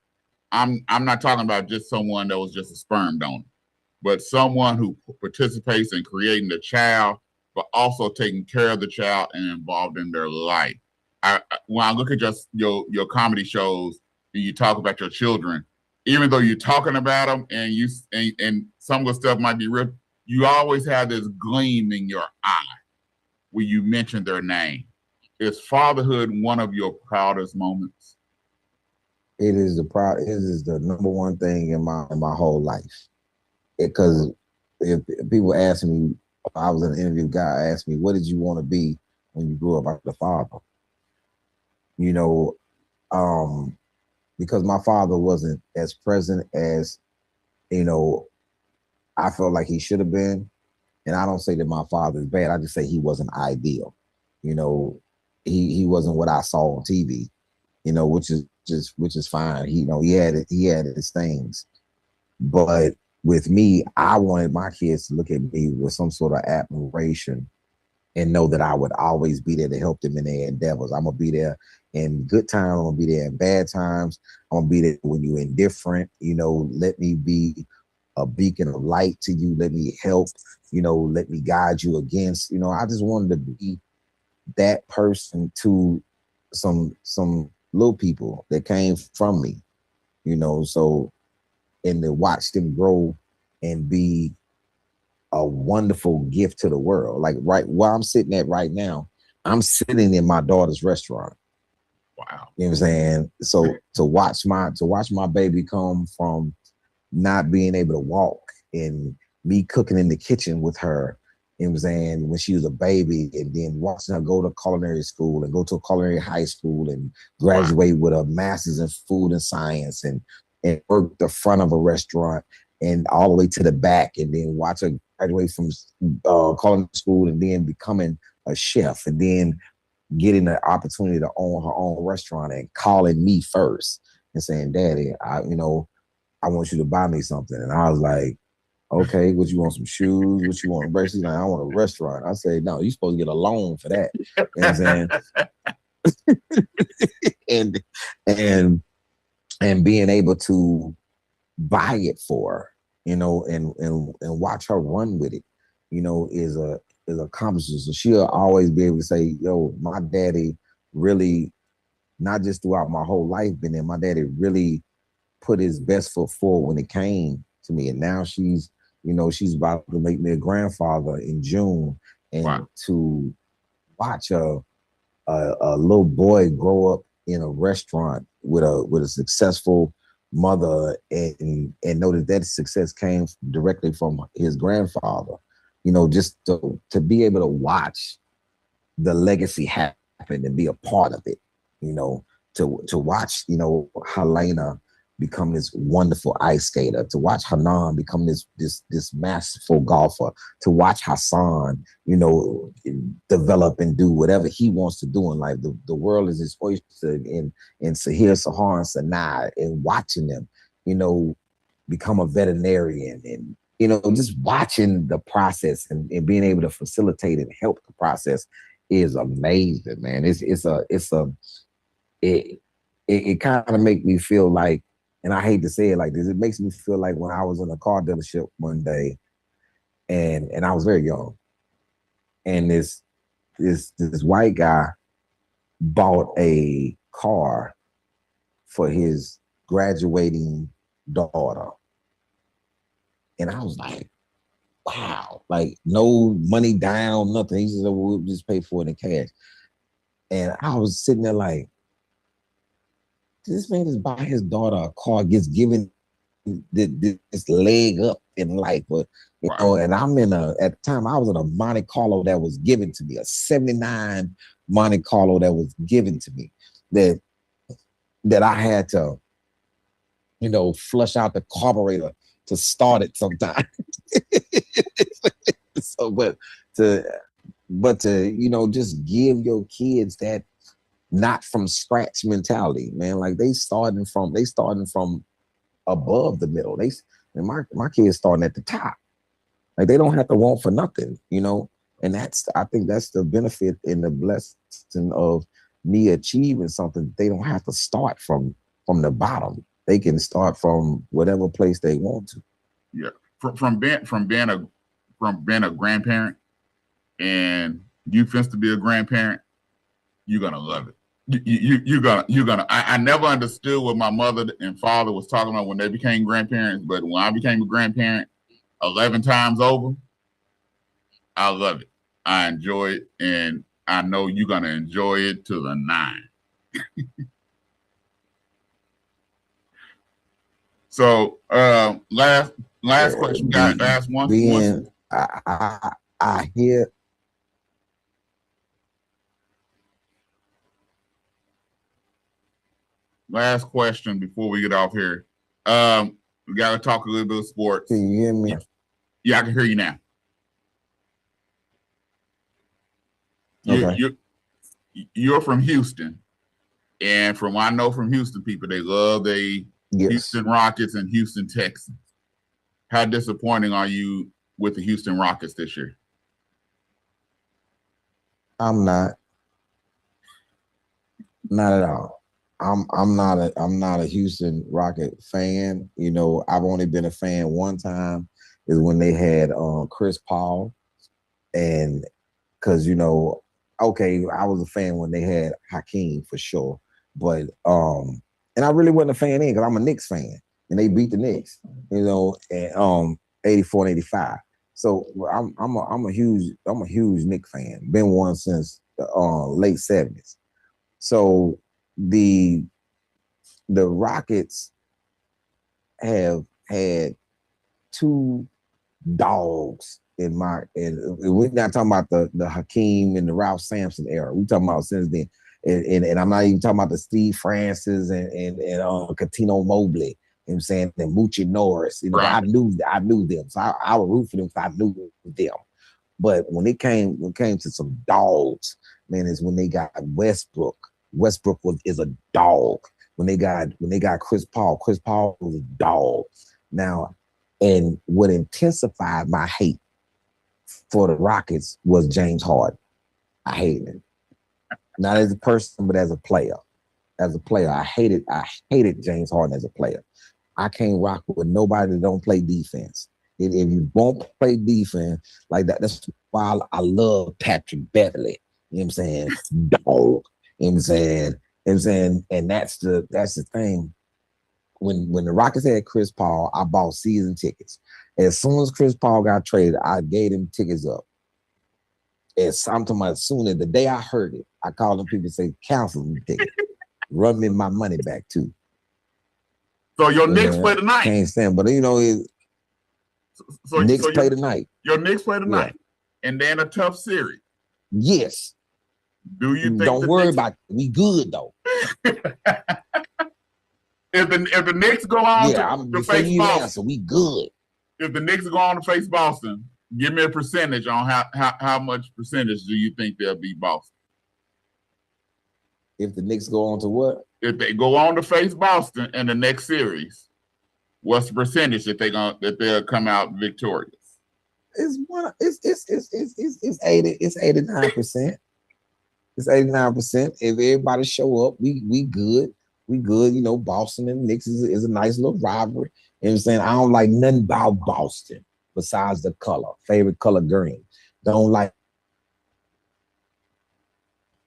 I'm not talking about just someone that was just a sperm donor, but someone who participates in creating the child, but also taking care of the child and involved in their life. When I look at just your comedy shows and you talk about your children, even though you're talking about them and some of the stuff might be real, you always have this gleam in your eye when you mention their name. Is fatherhood one of your proudest moments? It is the number one thing in my whole life. Because if people ask me, I was in an interview, guy asked me, what did you want to be when you grew up? I was a father. Because my father wasn't as present as, I felt like he should have been. And I don't say that my father is bad. I just say he wasn't ideal. He wasn't what I saw on TV, which is fine. He had his things. But with me, I wanted my kids to look at me with some sort of admiration and know that I would always be there to help them in their endeavors. I'm gonna be there in good times. I'm gonna be there in bad times. I'm gonna be there when you're indifferent. Let me be a beacon of light to you. Let me help. Let me guide you against. I just wanted to be that person to some little people that came from me. So. And to watch them grow and be a wonderful gift to the world. Like right where I'm sitting at right now, I'm sitting in my daughter's restaurant. Wow. You know what I'm saying? So to watch my baby come from not being able to walk and me cooking in the kitchen with her, you know what I'm saying, when she was a baby, and then watching her go to culinary school and go to a culinary high school and graduate with a master's in food and science and work the front of a restaurant and all the way to the back, and then watch her graduate from culinary school and then becoming a chef, and then getting the opportunity to own her own restaurant and calling me first and saying, Daddy, I want you to buy me something. And I was like, okay, what you want, some shoes? What you want? She's like, I want a restaurant. I said, no, you're supposed to get a loan for that. You know what I'm saying? and being able to buy it for her, and watch her run with it, is a accomplishment. So she'll always be able to say, yo, my daddy really, not just throughout my whole life been there, my daddy really put his best foot forward when it came to me. And now she's about to make me a grandfather in June. And to watch a little boy grow up in a restaurant with a successful mother and know that success came directly from his grandfather, just to be able to watch the legacy happen and be a part of it, to watch, Helena become this wonderful ice skater, to watch Hanan become this masterful golfer, to watch Hassan, develop and do whatever he wants to do in life. The world is his oyster, and Sahir, Sahar, and Sanaa, and watching them, become a veterinarian, and just watching the process and being able to facilitate and help the process is amazing, man. It kind of make me feel like, and I hate to say it like this, it makes me feel like when I was in a car dealership one day, and I was very young, and this white guy bought a car for his graduating daughter. And I was like, wow, like no money down, nothing. He said, we'll just pay for it in cash. And I was sitting there like, this man just buy his daughter a car, gets given this leg up in life. But, and I'm at the time I was in a Monte Carlo that was given to me, a 79 Monte Carlo that was given to me, that I had to, flush out the carburetor to start it sometimes. So, but to just give your kids that not from scratch mentality, man. Like they starting from above the middle. My kids starting at the top. Like they don't have to want for nothing, And I think that's the benefit and the blessing of me achieving something. They don't have to start from the bottom. They can start from whatever place they want to. Yeah, from being a grandparent, and you fence to be a grandparent, you're gonna love it. You're gonna. I never understood what my mother and father was talking about when they became grandparents, but when I became a grandparent 11 times over, I love it. I enjoy it, and I know you're gonna enjoy it to the 9. So last question, guys. Ask one. I hear. Last question before we get off here. We gotta talk a little bit of sports. Can you hear me? Yeah, I can hear you now. You're from Houston, and from what I know from Houston people, they love Houston Rockets and Houston Texans. How disappointing are you with the Houston Rockets this year? I'm not at all. I'm not a Houston Rocket fan. I've only been a fan one time, is when they had Chris Paul, and because okay, I was a fan when they had Hakeem for sure, but and I really wasn't a fan then because I'm a Knicks fan, and they beat the Knicks, and 84 and 85. So I'm a huge Knicks fan. Been one since the late 70s. So the Rockets have had 2 dogs in my, and we're not talking about the Hakeem and the Ralph Sampson era. We're talking about since then. And I'm not even talking about the Steve Francis and Catino Mobley. You know what I'm saying? And Moochie Norris. You know, Right. I knew them. So I would root for them because I knew them. But when it came to some dogs, man, is when they got Westbrook. Westbrook is a dog. When they got Chris Paul was a dog. Now, and what intensified my hate for the Rockets was James Harden. I hated him. Not as a person, but as a player. As a player, I hated James Harden as a player. I can't rock with nobody that don't play defense. If you won't play defense like that, that's why I love Patrick Beverly. You know what I'm saying? Dog. You know what I'm saying? And that's the thing. When the Rockets had Chris Paul, I bought season tickets. As soon as Chris Paul got traded, I gave him tickets up. I'm talking about as soon as the day I heard it, I called them people and say, cancel the ticket. Run me my money back too. So your Knicks play tonight. Can't stand, but Knicks play tonight. Your Knicks play tonight. Yeah. And then a tough series. Yes. Do you think don't worry about it. We good though. If the Knicks go on to face Boston, so we good. If the Knicks go on to face Boston, give me a percentage on how much percentage do you think they'll beat Boston? If the Knicks go on to what? If they go on to face Boston in the next series, what's the percentage that they'll come out victorious? It's 89%. It's 89%. If everybody show up, we good. We good. You know, Boston and Knicks is a nice little rivalry. You know what I'm saying? I don't like nothing about Boston besides the color. Favorite color green. Don't like.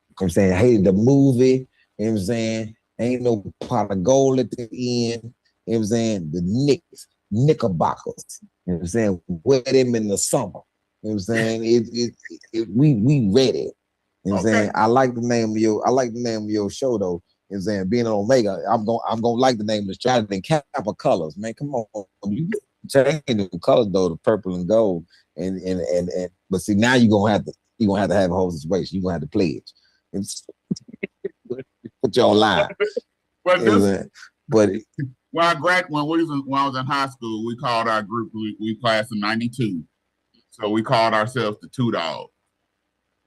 You know what I'm saying? Hated the movie. You know what I'm saying? Ain't no pot of gold at the end. You know what I'm saying? The Knickerbockers. You know what I'm saying? Wear them in the summer. You know what I'm saying? We ready. You know what I'm saying? I like the name of your show though. You know what I'm saying? Being an Omega, I'm gonna like the name of the show. And Kappa colors, man. Come on. You change the colors though, the purple and gold. And but see now you're gonna have to have a whole situation. You're gonna have to pledge. Put you online. But when I was in high school, we called our group, we class of 92. So we called ourselves the Two Dogs.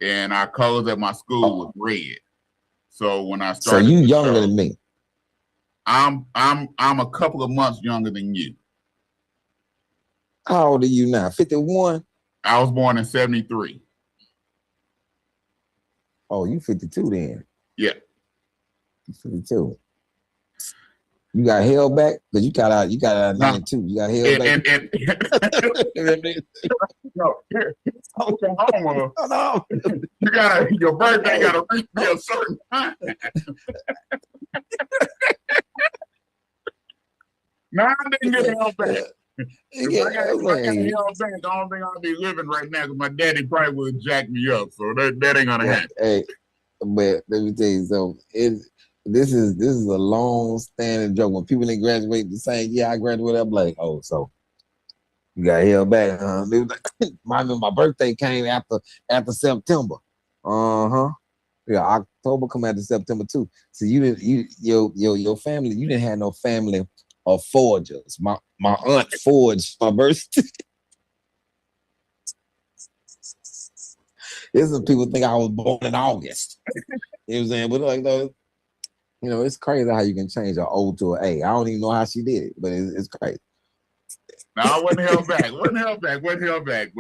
And our colors at my school was red. So when I started, so you younger than me. I'm a couple of months younger than you. How old are you now? 51? I was born in 73. Oh, you 52 then? Yeah. 52. You got held back because you got out 92. You got held back. No, here, Oklahoma. Your birthday got to reach me a certain time. No, I didn't get held back. If I got held back, the only thing I'll be living right now because my daddy probably would jack me up. So that ain't gonna happen. Hey, but let me tell you something. This is a long-standing joke. When people didn't graduate the same year I graduated, I'm like, oh, so you got held back, huh? My birthday came after September. Yeah, October come after September too. So your family, you didn't have no family of forgers. My aunt forged my birthday. There's some people think I was born in August. You know what I'm saying? But like those. You know, it's crazy how you can change an O to an A. I don't even know how she did it, but it's crazy. No, I wasn't held back.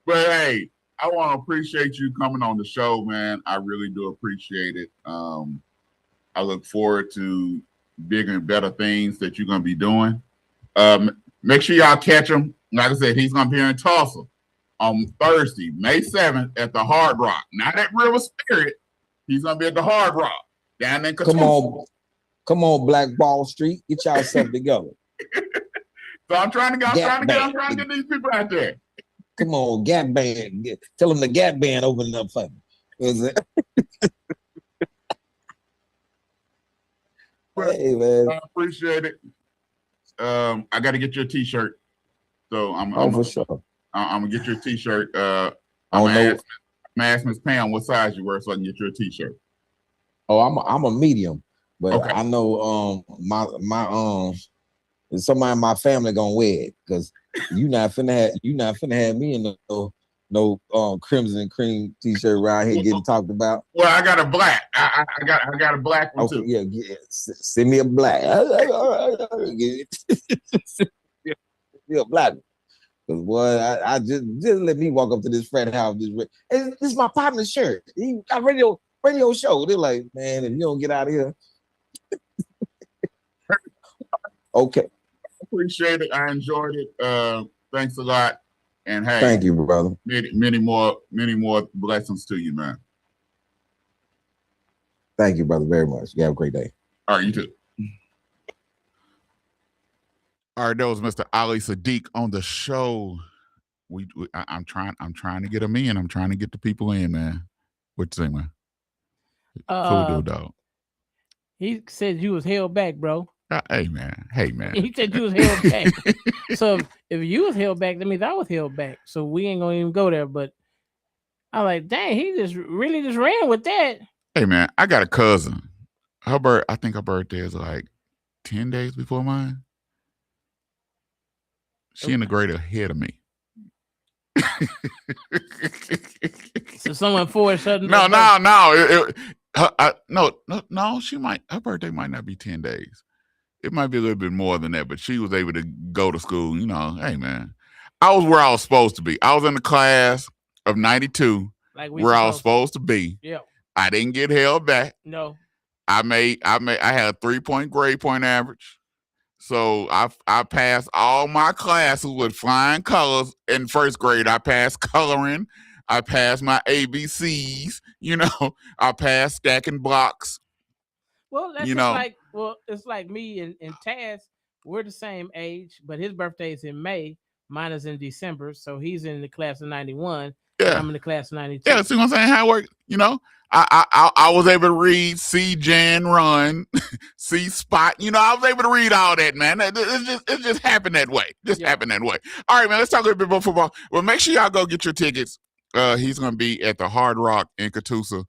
But hey, I want to appreciate you coming on the show, man. I really do appreciate it. I look forward to bigger and better things that you're going to be doing. Make sure y'all catch him. Like I said, he's going to be here in Tulsa on Thursday, May 7th at the Hard Rock. Not at River Spirit. He's going to be at the Hard Rock. Down in come on, Black Wall Street, get yourself together. So I'm trying to get these people out there. Come on, Gap Band. Tell them the Gap Band opened up for me. Hey man, I appreciate it. I got to get you a T-shirt. So I'm for sure. I'm gonna get you a T-shirt. I I'm don't gonna know. ask Miss Pam what size you wear so I can get you a T-shirt. Oh, I'm a medium, but Okay. I know my somebody in my family gonna wear it because you not finna have me in no crimson cream T-shirt right here getting talked about. Well, I got a black. I got a black one Okay, too. yeah, send me a black. Send me a black. Cause boy, I just let me walk up to this frat house. This is my partner's shirt. He got radio show. They're like, man, if you don't get out of here, okay. Appreciate it. I enjoyed it. Thanks a lot. And hey, Thank you, brother. Many more blessings to you, man. Thank you, brother, very much. You have a great day. All right, you too. All right, that was Mr. Ali Sadiq on the show. I'm trying to get him in. I'm trying to get the people in, man. What you think, man? Cool dude, dog. He said you was held back, bro. Hey man. He said you was held back. So if you was held back, that means I was held back. So we ain't gonna even go there. But I'm like, dang, he just really ran with that. Hey man, I got a cousin. I think her birthday is like 10 days before mine. She in the grade ahead of me. So someone forced her. No. She might. Her birthday might not be 10 days. It might be a little bit more than that, but she was able to go to school. You know, hey man, I was where I was supposed to be. I was in the class of 92, where I was supposed to be. Yeah. I didn't get held back. No. I had a 3-point grade point average. So I passed all my classes with flying colors. In first grade, I passed coloring. I passed my ABCs. You know, I passed stacking blocks. Well, that's it's like me and Taz. We're the same age, but his birthday is in May. Mine is in December, so he's in the class of 91. Yeah, I'm in the class of 92. Yeah, see what I'm saying? How it works? You know, I was able to read, see Jan run, see Spot. You know, I was able to read all that, man. It just happened that way. Happened that way. All right, man. Let's talk a little bit about football. Well, make sure y'all go get your tickets. He's going to be at the Hard Rock in Catoosa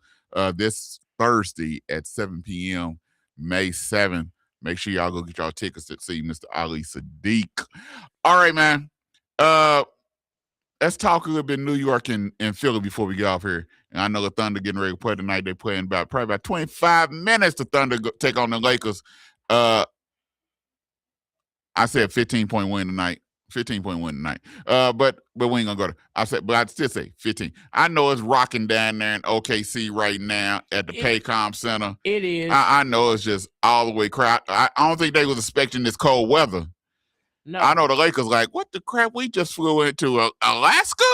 this Thursday at 7 p.m. May 7th. Make sure y'all go get y'all tickets to see Mr. Ali Sadiq. All right, man. Let's talk a little bit New York and Philly before we get off here. And I know the Thunder getting ready to play tonight. They're playing probably about 25 minutes to Thunder take on the Lakers. I said 15-point win tonight. 15-point win tonight. But we ain't gonna go there. But I'd still say 15. I know it's rocking down there in OKC right now at the Paycom Center. It is. I know it's just all the way crowd. I don't think they was expecting this cold weather. No. I know the Lakers like, what the crap? We just flew into Alaska?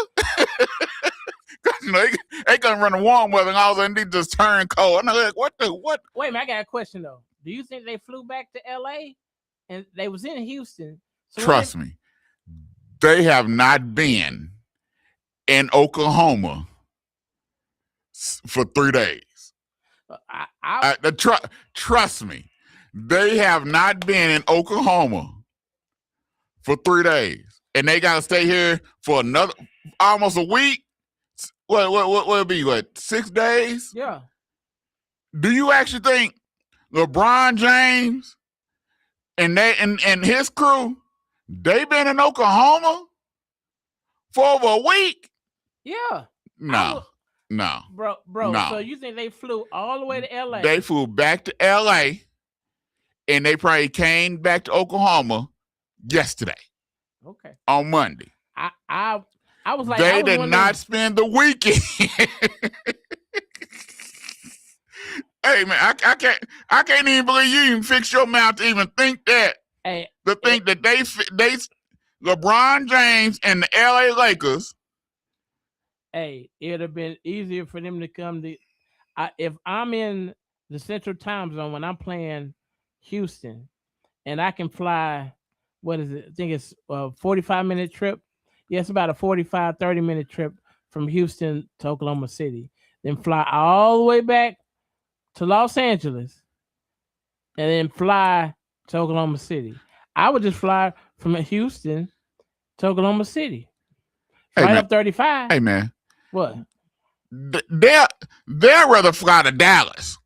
You know, they gonna run the warm weather and all of a sudden they just turn cold. I'm like, what? Wait a minute, I got a question though. Do you think they flew back to LA and they was in Houston? So trust me, they have not been in Oklahoma for 3 days. Trust me, they have not been in Oklahoma for 3 days, and they got to stay here for another almost a week. What will it be? What, 6 days? Yeah. Do you actually think LeBron James and his crew, they been in Oklahoma for over a week? Yeah. No. Bro. No. So you think they flew all the way to LA? They flew back to LA, and they probably came back to Oklahoma yesterday. Okay. On Monday. I was like, they did not spend the weekend. Hey man, I can't even believe you even fixed your mouth to even think that. Hey, to think that they LeBron James and the LA Lakers. Hey, it'd have been easier for them to come to. If I'm in the Central Time Zone when I'm playing Houston, and I can fly. What is it? I think it's a 45-minute trip. Yeah, it's about a 30-minute trip from Houston to Oklahoma City. Then fly all the way back to Los Angeles and then fly to Oklahoma City. I would just fly from Houston to Oklahoma City. Hey, Right man. up 35. Hey, man. What? They'll rather fly to Dallas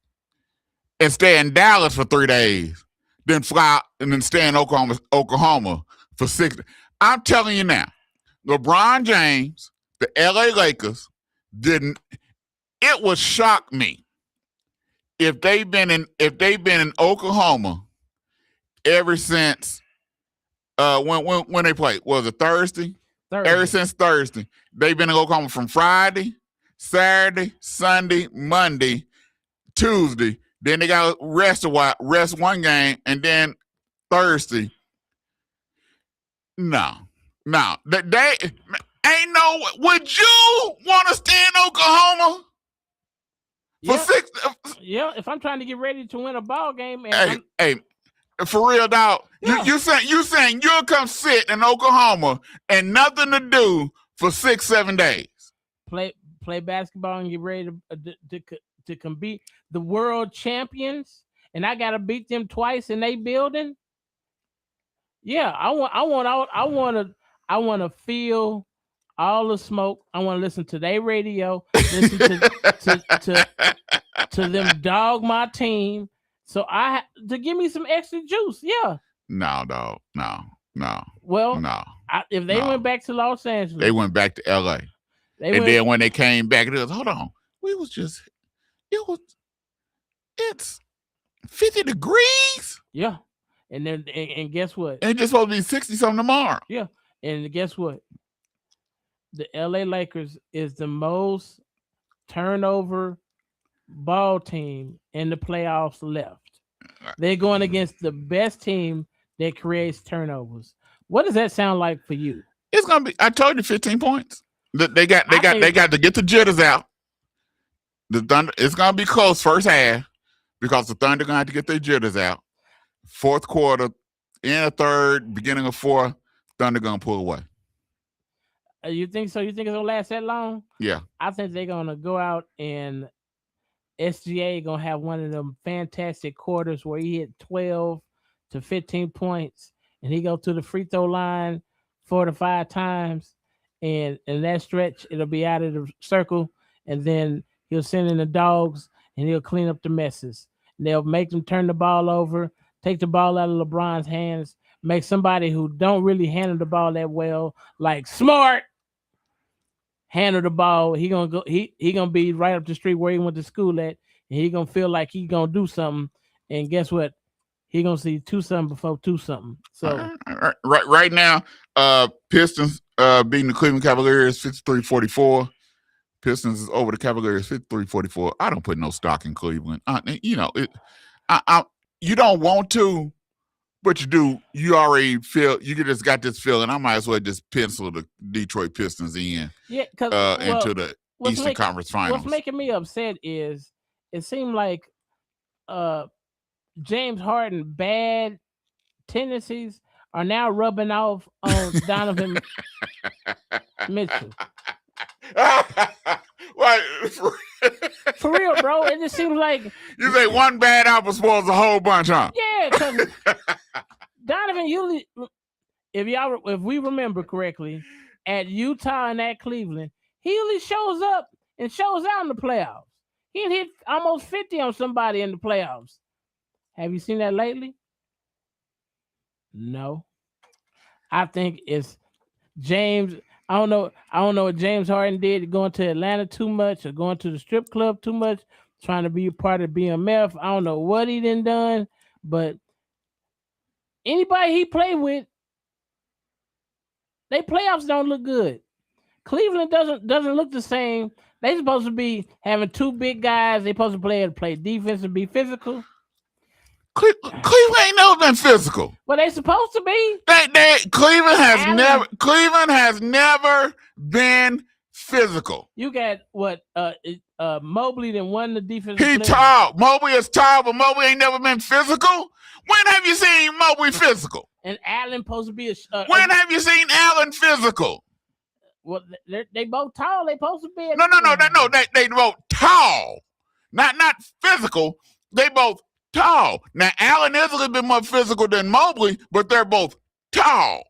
and stay in Dallas for 3 days than fly and then stay in Oklahoma for 6 days. I'm telling you now, LeBron James, the LA Lakers didn't. It would shock me if they've been in Oklahoma ever since when they played. Was it Thursday? Ever since Thursday, they've been in Oklahoma from Friday, Saturday, Sunday, Monday, Tuesday. Then they got to rest one game, and then Thursday. No. They ain't no. Would you want to stay in Oklahoma for 6? Yeah, if I'm trying to get ready to win a ball game, and Hey, for real, dog. Yeah. You saying you'll come sit in Oklahoma and nothing to do for 6-7 days? play basketball and get ready to compete the world champions, and I gotta beat them twice in they building. Yeah, I want to feel all the smoke. I want to listen to their radio, listen to them dog my team. So to give me some extra juice. Yeah. No, dog. No. Well, No. If they went back to Los Angeles, They went back to LA. Then when they came back, it was, hold on. It's 50 degrees. Yeah. And then and guess what? And it's just supposed to be 60-something tomorrow. Yeah. And guess what? The LA Lakers is the most turnover ball team in the playoffs left. They're going against the best team that creates turnovers. What does that sound like for you? It's gonna be. I told you 15 points. They got to get the jitters out. The Thunder. It's gonna be close first half because the Thunder gonna have to get their jitters out. Fourth quarter, in a third, beginning of fourth, Thunder gonna pull away. You think so? You think it's gonna last that long? Yeah. I think they're gonna go out and SGA gonna have one of them fantastic quarters where he hit 12 to 15 points, and he go to the free throw line 4 to 5 times, and in that stretch it'll be out of the circle, and then he'll send in the Dawgs and he'll clean up the messes. And they'll make them turn the ball over, take the ball out of LeBron's hands, make somebody who don't really handle the ball that well, like Smart, handle the ball. He gonna go. He gonna be right up the street where he went to school at, and he gonna feel like he gonna do something. And guess what? He gonna see 2-something before 2-something. So right now, Pistons beating the Cleveland Cavaliers 53-44. Pistons is over the Cavaliers 53-44. I don't put no stock in Cleveland. You don't want to, but you do. You already feel you just got this feeling. I might as well just pencil the Detroit Pistons in. Yeah, into the Eastern Conference Finals. What's making me upset is it seemed like James Harden bad tendencies are now rubbing off on Donovan Mitchell. What? For real, bro. It just seems like you say one bad apple spoils a whole bunch, huh? Yeah, because Donovan usually, if we remember correctly, at Utah and at Cleveland, he usually shows up and shows out in the playoffs. He hit almost 50 on somebody in the playoffs. Have you seen that lately? No. I think it's James. I don't know what James Harden did going to Atlanta too much or going to the strip club too much, trying to be a part of BMF. I don't know what he done, but anybody he played with, they playoffs don't look good. Cleveland doesn't look the same. They supposed to be having two big guys. They supposed to play defense and be physical. Cleveland ain't never been physical. Well, they supposed to be. Cleveland has never been physical. You got what? Mobley that won the defense. He tall. Mobley is tall, but Mobley ain't never been physical. When have you seen Mobley physical? And Allen supposed to be when have you seen Allen physical? Well, they both tall. They supposed to be. No. They both tall, not physical. They both tall. Now Allen is a little bit more physical than Mobley, but they're both tall.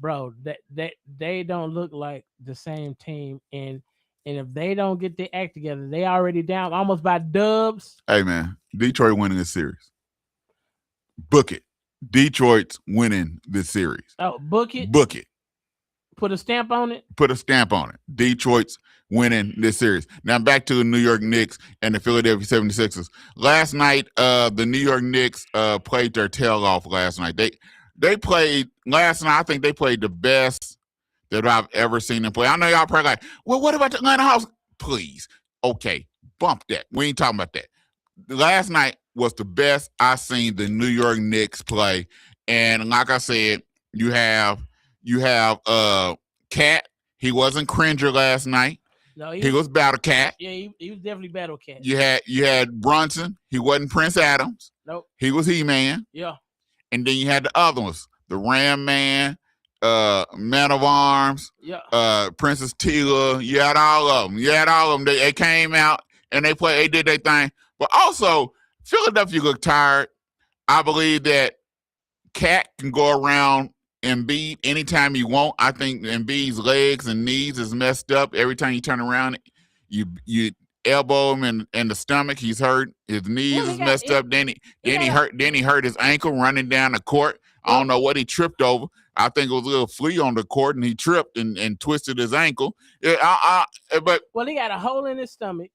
bro, that they don't look like the same team, and if they don't get their act together, they already down almost by dubs. Hey man, Detroit winning this series. Book it. Detroit's winning this series. Oh, book it. Book it. Put a stamp on it. Put a stamp on it. Detroit's winning this series. Now back to the New York Knicks and the Philadelphia 76ers. Last night, the New York Knicks played their tail off last night. They played last night. I think they played the best that I've ever seen them play. I know y'all probably like, well, what about the Atlanta Hawks? Please. Okay, bump that. We ain't talking about that. Last night was the best I've seen the New York Knicks play. And like I said, you have Cat. He wasn't Cringer last night. No, he was Battle Cat. Yeah, he was definitely Battle Cat. You had Brunson. He wasn't Prince Adams. Nope. He was He-Man. Yeah. And then you had the other ones, the Ram Man, Man of Arms, Princess Tila. You had all of them. They came out and they did their thing. But also, Philadelphia looked tired. I believe that Cat can go around Embiid anytime you want. I think Embiid's legs and knees is messed up. Every time you turn around, you elbow him in the stomach. He's hurt. His knees is messed up. Then he hurt his ankle running down the court. I don't know what he tripped over. I think it was a little flea on the court, and he tripped and twisted his ankle. He got a hole in his stomach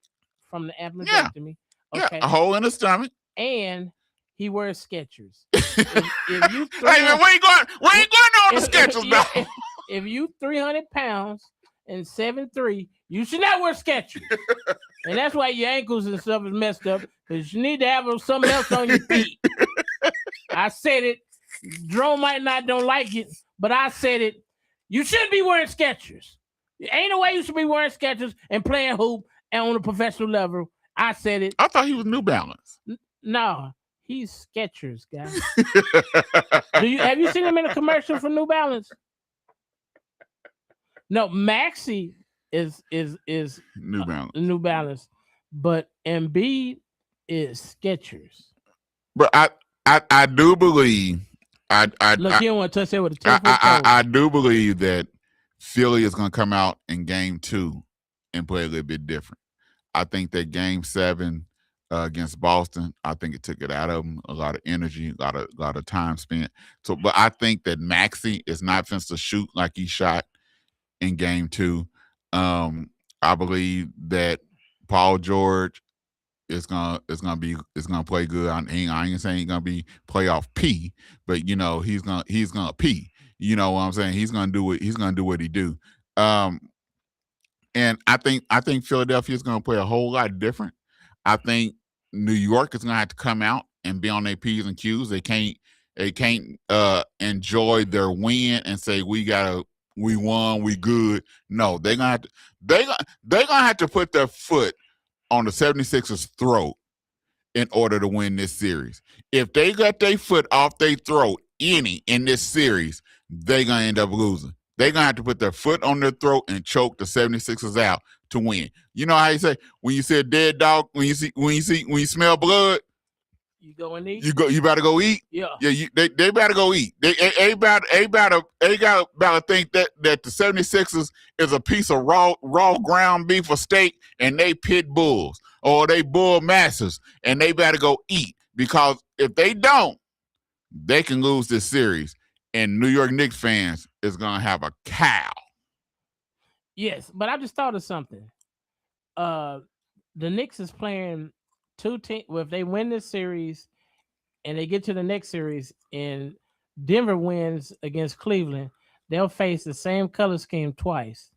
from the appendectomy. Okay. A hole in his stomach, and he wears Skechers. If you hey man, where you going on the Skechers, though? If you 300 pounds and 7'3", you should not wear Skechers. And that's why your ankles and stuff is messed up, because you need to have something else on your feet. I said it. Jerome don't like it, but I said it. You shouldn't be wearing Skechers. Ain't no way you should be wearing Skechers and playing hoop and on a professional level. I said it. I thought he was New Balance. No, he's Skechers, guys. Have you seen him in a commercial for New Balance? No, Maxi is New Balance. New Balance, but Embiid is Skechers. But I do believe you don't want to touch that with a 10-foot pole. I do believe that Philly is going to come out in Game 2 and play a little bit different. I think that Game 7 against Boston, I think it took it out of them. A lot of energy, a lot of time spent. So, but I think that Maxey is not fenced to shoot like he shot in Game 2. I believe that Paul George is gonna play good. I ain't saying he's gonna be playoff P, but he's gonna P. You know what I'm saying? He's gonna do what he do. And I think Philadelphia is gonna play a whole lot different. I think New York is gonna have to come out and be on their P's and Q's. They can't enjoy their win and say we won, we good. No, they're gonna have to put their foot on the 76ers' throat in order to win this series. If they got their foot off their throat in this series, they're going to end up losing. They're going to have to put their foot on their throat and choke the 76ers out to win. You know how you say, when you see a dead dog, when you smell blood, you go and eat. You better go eat. Yeah. Yeah. They better go eat. They got to think that the 76ers is a piece of raw ground beef or steak, and they pit bulls or they bull masters, and they better go eat, because if they don't, they can lose this series, and New York Knicks fans is gonna have a cow. Yes, but I just thought of something. The Knicks is playing two teams. Well, if they win this series and they get to the next series and Denver wins against Cleveland, they'll face the same color scheme twice.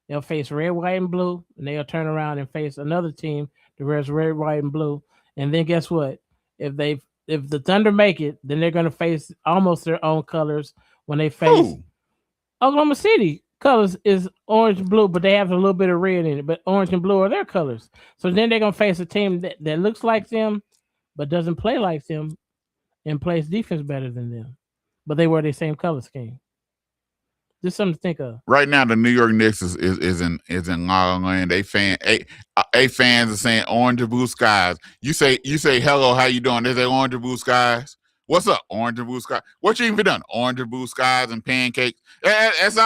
They'll face red, white, and blue, and they'll turn around and face another team that wears red, white, and blue. And then guess what? If the Thunder make it, then they're going to face almost their own colors when they face Oklahoma City. Colors is orange and blue, but they have a little bit of red in it. But orange and blue are their colors. So then they're going to face a team that looks like them, but doesn't play like them and plays defense better than them. But they wear the same color scheme. Just something to think of. Right now, the New York Knicks is in La La Land. Fans are saying orange and blue skies. You say hello, how you doing? They say orange and blue skies. What's up? Orange and blue sky. What you even done? Orange and blue skies and pancakes. That's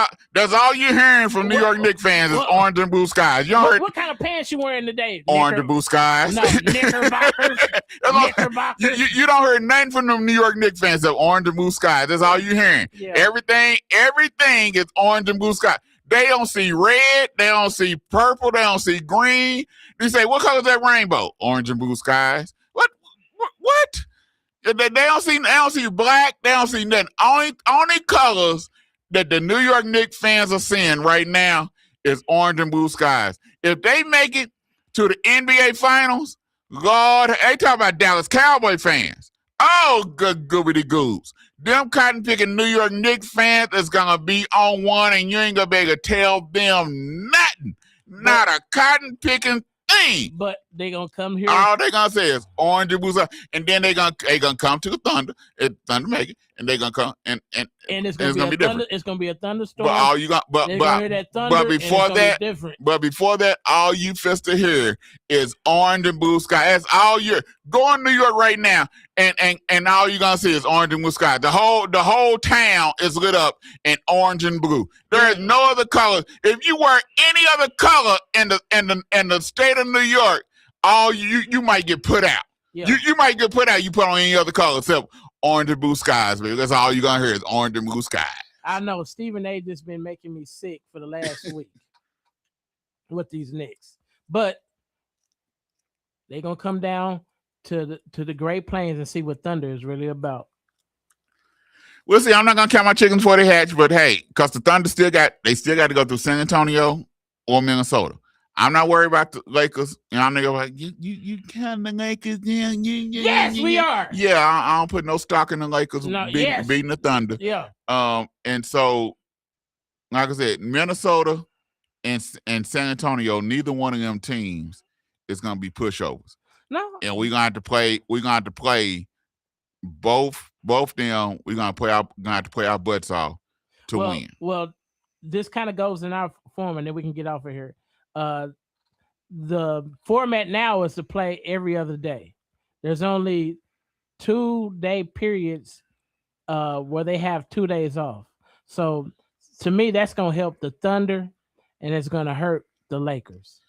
all you're hearing from New York Knicks fans is orange and blue skies. You heard what kind of pants you wearing today? Orange and blue skies. No, knickerbockers. Knickerbockers. You don't hear nothing from them New York Knicks fans of orange and blue skies. That's all you're hearing. Yeah. Everything is orange and blue sky. They don't see red. They don't see purple. They don't see green. They say, what color is that rainbow? Orange and blue skies. What? They don't see black. They don't see nothing. Only colors that the New York Knicks fans are seeing right now is orange and blue skies. If they make it to the NBA Finals, Lord, they talk about Dallas Cowboy fans. Oh, good goobity goobs. Them cotton picking New York Knicks fans is gonna be on one, and you ain't gonna be able to tell them nothing. Not a cotton picking thing. But they gonna come here. All they gonna say is orange and blue, and then they gonna come to the Thunder. Thunder make it, and they gonna come and it's gonna be different. It's gonna be a thunderstorm. But all you got, but before that, all you fist to hear is orange and blue sky. That's all you're going to New York right now, and all you're gonna see is orange and blue sky. The whole town is lit up in orange and blue. There is no other color. If you wear any other color in the state of New York, you might get put out. Yeah. You might get put out. You put on any other color except orange and blue skies, baby. That's all you're gonna hear is orange and blue skies. I know Stephen A. just been making me sick for the last week with these Knicks, but they gonna come down to the Great Plains and see what Thunder is really about. We'll see. I'm not gonna count my chickens before they hatch, but hey, because the Thunder still got to go through San Antonio or Minnesota. I'm not worried about the Lakers. I'm nigga like you count the Lakers. Yes, we are. Yeah, I don't put no stock in the Lakers beating the Thunder. Yeah. And so, like I said, Minnesota and San Antonio, neither one of them teams is gonna be pushovers. No. And we're gonna have to play. We're gonna have to play both them. We're gonna have to play our butts off to win. Well, this kind of goes in our form, and then we can get off of here. The format now is to play every other day. There's only 2-day periods where they have 2 days off. So to me, that's gonna help the Thunder, and it's gonna hurt the Lakers.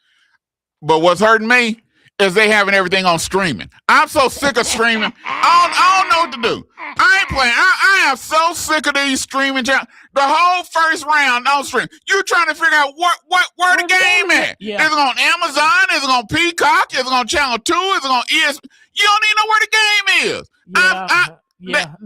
But what's hurting me is they having everything on streaming. I'm so sick of streaming. I don't know what to do. I ain't playing. I am so sick of these streaming channels. The whole first round on stream. You trying to figure out where the game at? Yeah. Is it on Amazon? Is it on Peacock? Is it on Channel 2? Is it on ESPN? You don't even know where the game is.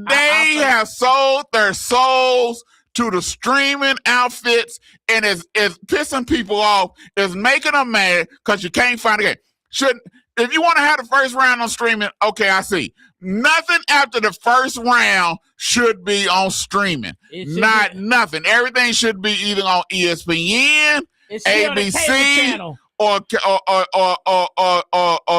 They have sold their souls to the streaming outfits, and it's pissing people off. It's making them mad because you can't find a game. If you want to have the first round on streaming, okay, I see. Nothing after the first round should be on streaming. Nothing. Everything should be either on ESPN, ABC, or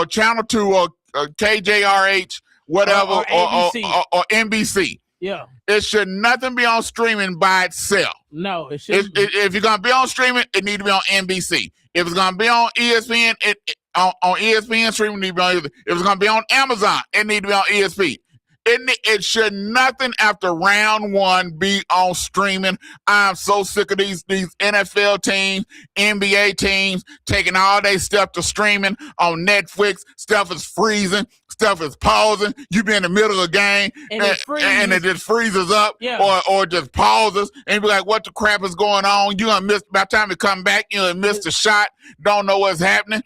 Channel 2 or KJRH, whatever, or NBC. Yeah. It should nothing be on streaming by itself. No, it should. If you're gonna be on streaming, it need to be on NBC. If it's gonna be on ESPN, on ESPN streaming, it need to be on. If it's gonna be on Amazon, it need to be on ESPN. It should nothing after round one be on streaming. I'm so sick of these NFL teams, NBA teams taking all their stuff to streaming on Netflix. Stuff is freezing. Stuff is pausing. You be in the middle of a game and it just freezes up, or just pauses, and you be like, "What the crap is going on?" You gonna miss by the time you come back. You gonna miss the shot. Don't know what's happening.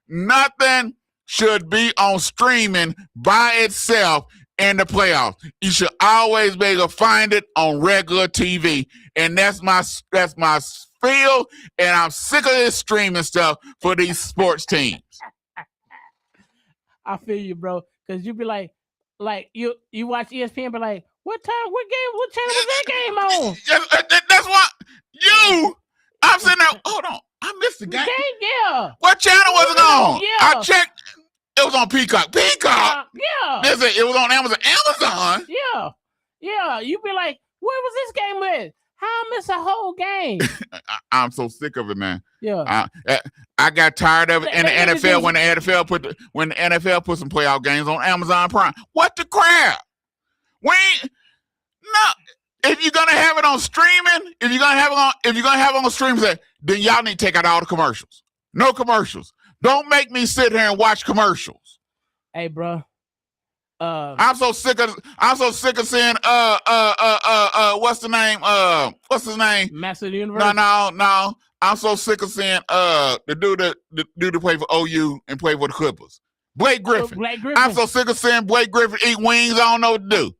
Nothing should be on streaming by itself. In the playoffs, you should always be able to find it on regular TV, and that's my spiel. And I'm sick of this streaming stuff for these sports teams. I feel you, bro, because you be like you watch ESPN, but like, what channel was that game on? That's what I'm sitting there. Hold on, I missed the game. Yeah. What channel was it on? Yeah. I checked. It was on Peacock. Peacock. Yeah. It was on Amazon. Amazon. Yeah. Yeah. You be like, where was this game with? How I miss a whole game? I'm so sick of it, man. Yeah. I got tired of it. And the NFL, when the NFL put some playoff games on Amazon Prime. What the crap? No. If you're gonna have it on streaming, if you're gonna have it on streaming, then y'all need to take out all the commercials. No commercials. Don't make me sit here and watch commercials. Hey, bro. I'm so sick of seeing what's the name? What's his name? Master of the Universe. No. I'm so sick of seeing the dude to play for OU and play for the Clippers. Blake Griffin. I'm so sick of seeing Blake Griffin eat wings. I don't know what to do.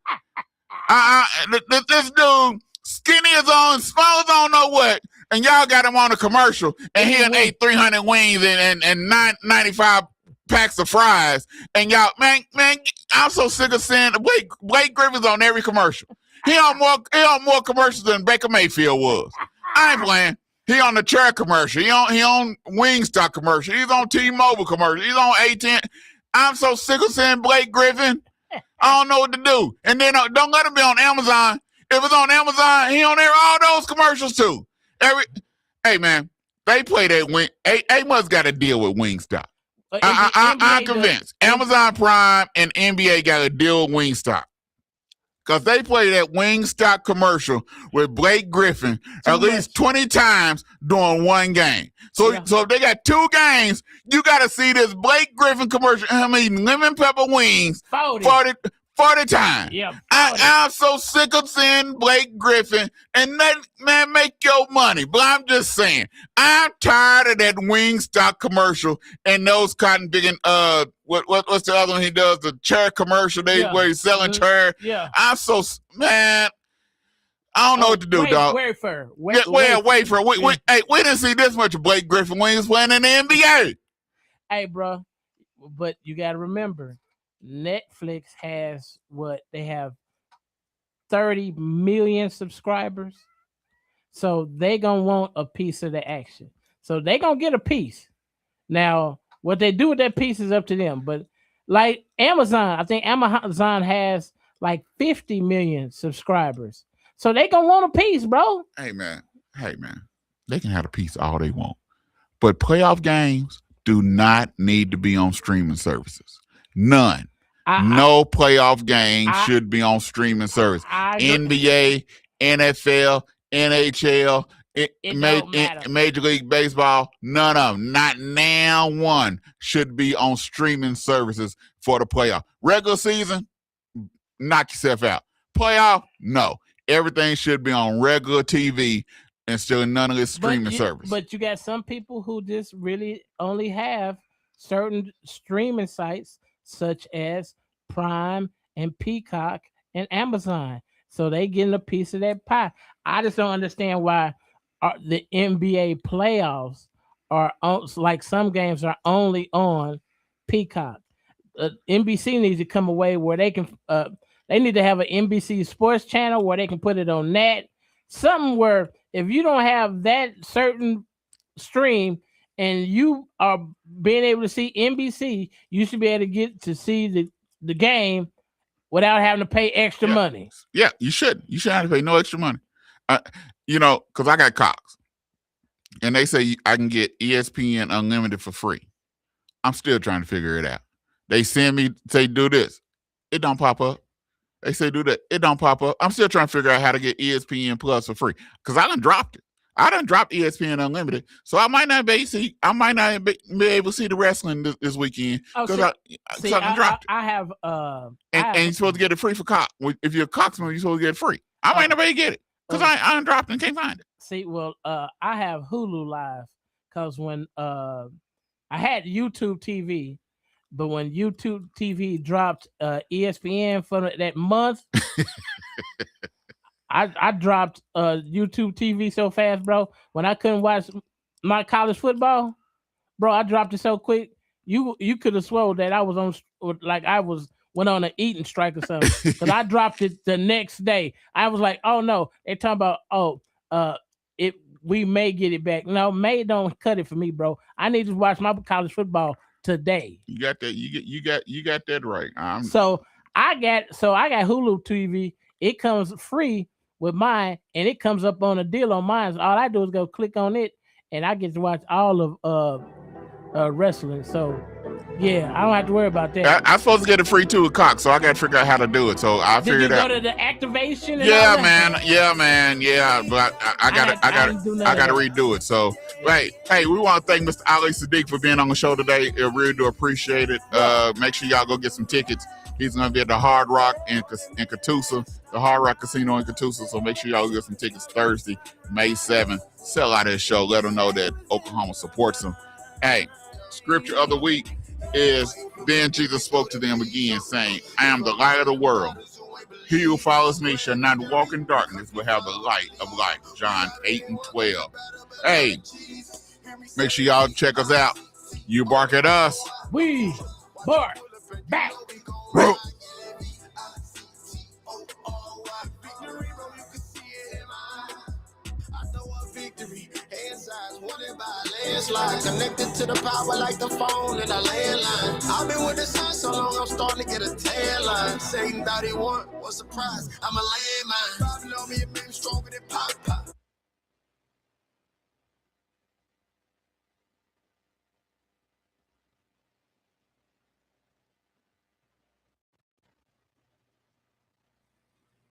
This dude, skinny as on, small as I don't know what, and y'all got him on a commercial, and he ate 300 wings and 95 packs of fries, and y'all, man, I'm so sick of seeing Blake Griffin's on every commercial. He on more commercials than Baker Mayfield was. I ain't playing. He on the chair commercial. He on Wingstop commercial. He's on T-Mobile commercial. He's on AT&T. I'm so sick of seeing Blake Griffin. I don't know what to do. And then don't let him be on Amazon. If it's on Amazon, he on there all those commercials too. Hey man, they play that wing. They must got to deal with Wingstop. I'm convinced. Amazon Prime and NBA got to deal with Wingstop. Because they play that Wingstop commercial with Blake Griffin at least 20 times during one game. So if they got 2 games, you got to see this Blake Griffin commercial. Him eating lemon pepper wings 40 times. Yeah, I'm so sick of seeing Blake Griffin. And man, make your money. But I'm just saying, I'm tired of that Wingstop commercial and those cotton picking, what's the other one he does? The chair commercial where he's selling chair. Yeah. I'm so, man, I don't know what to do, dog. Wafer. Hey, we didn't see this much of Blake Griffin when he was playing in the NBA. Hey, bro, but you got to remember, Netflix has they have 30 million subscribers. So they going to want a piece of the action. So they going to get a piece. Now, what they do with that piece is up to them. But like Amazon, I think Amazon has like 50 million subscribers. So they going to want a piece, bro. Hey, man. They can have a piece all they want. But playoff games do not need to be on streaming services. None. No playoff game should be on streaming service. NBA, NFL, NHL, Major League Baseball, none of them. Not now one should be on streaming services for the playoff. Regular season, knock yourself out. Playoff, no. Everything should be on regular TV and still none of this streaming service. But you got some people who just really only have certain streaming sites such as Prime and Peacock and Amazon. So they getting a piece of that pie. I just don't understand why the NBA playoffs are on, like some games are only on Peacock. NBC needs to come away where they can, they need to have an NBC sports channel where they can put it on that. Something where if you don't have that certain stream and you are being able to see NBC, you should be able to get to see the game without having to pay extra money. Yeah, you should. You shouldn't have to pay no extra money. Because I got Cox. And they say I can get ESPN Unlimited for free. I'm still trying to figure it out. They send me, say, do this. It don't pop up. They say, do that. It don't pop up. I'm still trying to figure out how to get ESPN Plus for free. Because I done dropped it. I done dropped ESPN Unlimited. So I might not be able to see the wrestling this weekend. Because I dropped it. I have and you're supposed to get it free for Cox. If you're a Cox member, you're supposed to get it free. I might not be able to get it. Because I done dropped it and can't find it. See, well, I have Hulu Live because when I had YouTube TV, but when YouTube TV dropped ESPN for that month, I dropped YouTube TV so fast, bro. When I couldn't watch my college football, bro, I dropped it so quick. You could have sworn that I was went on an eating strike or something because I dropped it the next day. I was like, oh no, they're talking about we may get it back. No, May don't cut it for me, bro. I need to watch my college football today. You got that. You got that right. So I got Hulu TV. It comes free with mine, and it comes up on a deal on mine. So all I do is go click on it, and I get to watch all of wrestling. So yeah, I don't have to worry about that. I'm supposed to get it free too with Cox, so I got to figure out how to do it. So I'll Did figure you it go out. to the activation? And Yeah, all that? man. But I got to redo it. So, hey, we want to thank Mr. Ali Sadiq for being on the show today. I really do appreciate it. Make sure y'all go get some tickets. He's going to be at the Hard Rock in Catoosa, the Hard Rock Casino in Catoosa. So make sure y'all get some tickets Thursday, May 7th. Sell out his show. Let them know that Oklahoma supports him. Hey, scripture of the week is, then Jesus spoke to them again, saying, I am the light of the world. He who follows me shall not walk in darkness, but have the light of life. John 8:12. Hey, make sure y'all check us out. You bark at us. We bark back. Bro. Connected to the power like the phone and a landline. I've been with the sun so long, I'm starting to get a tan line. Satan thought he won, was surprised. I'm a landmine. Probably know me, it made me stronger than pop.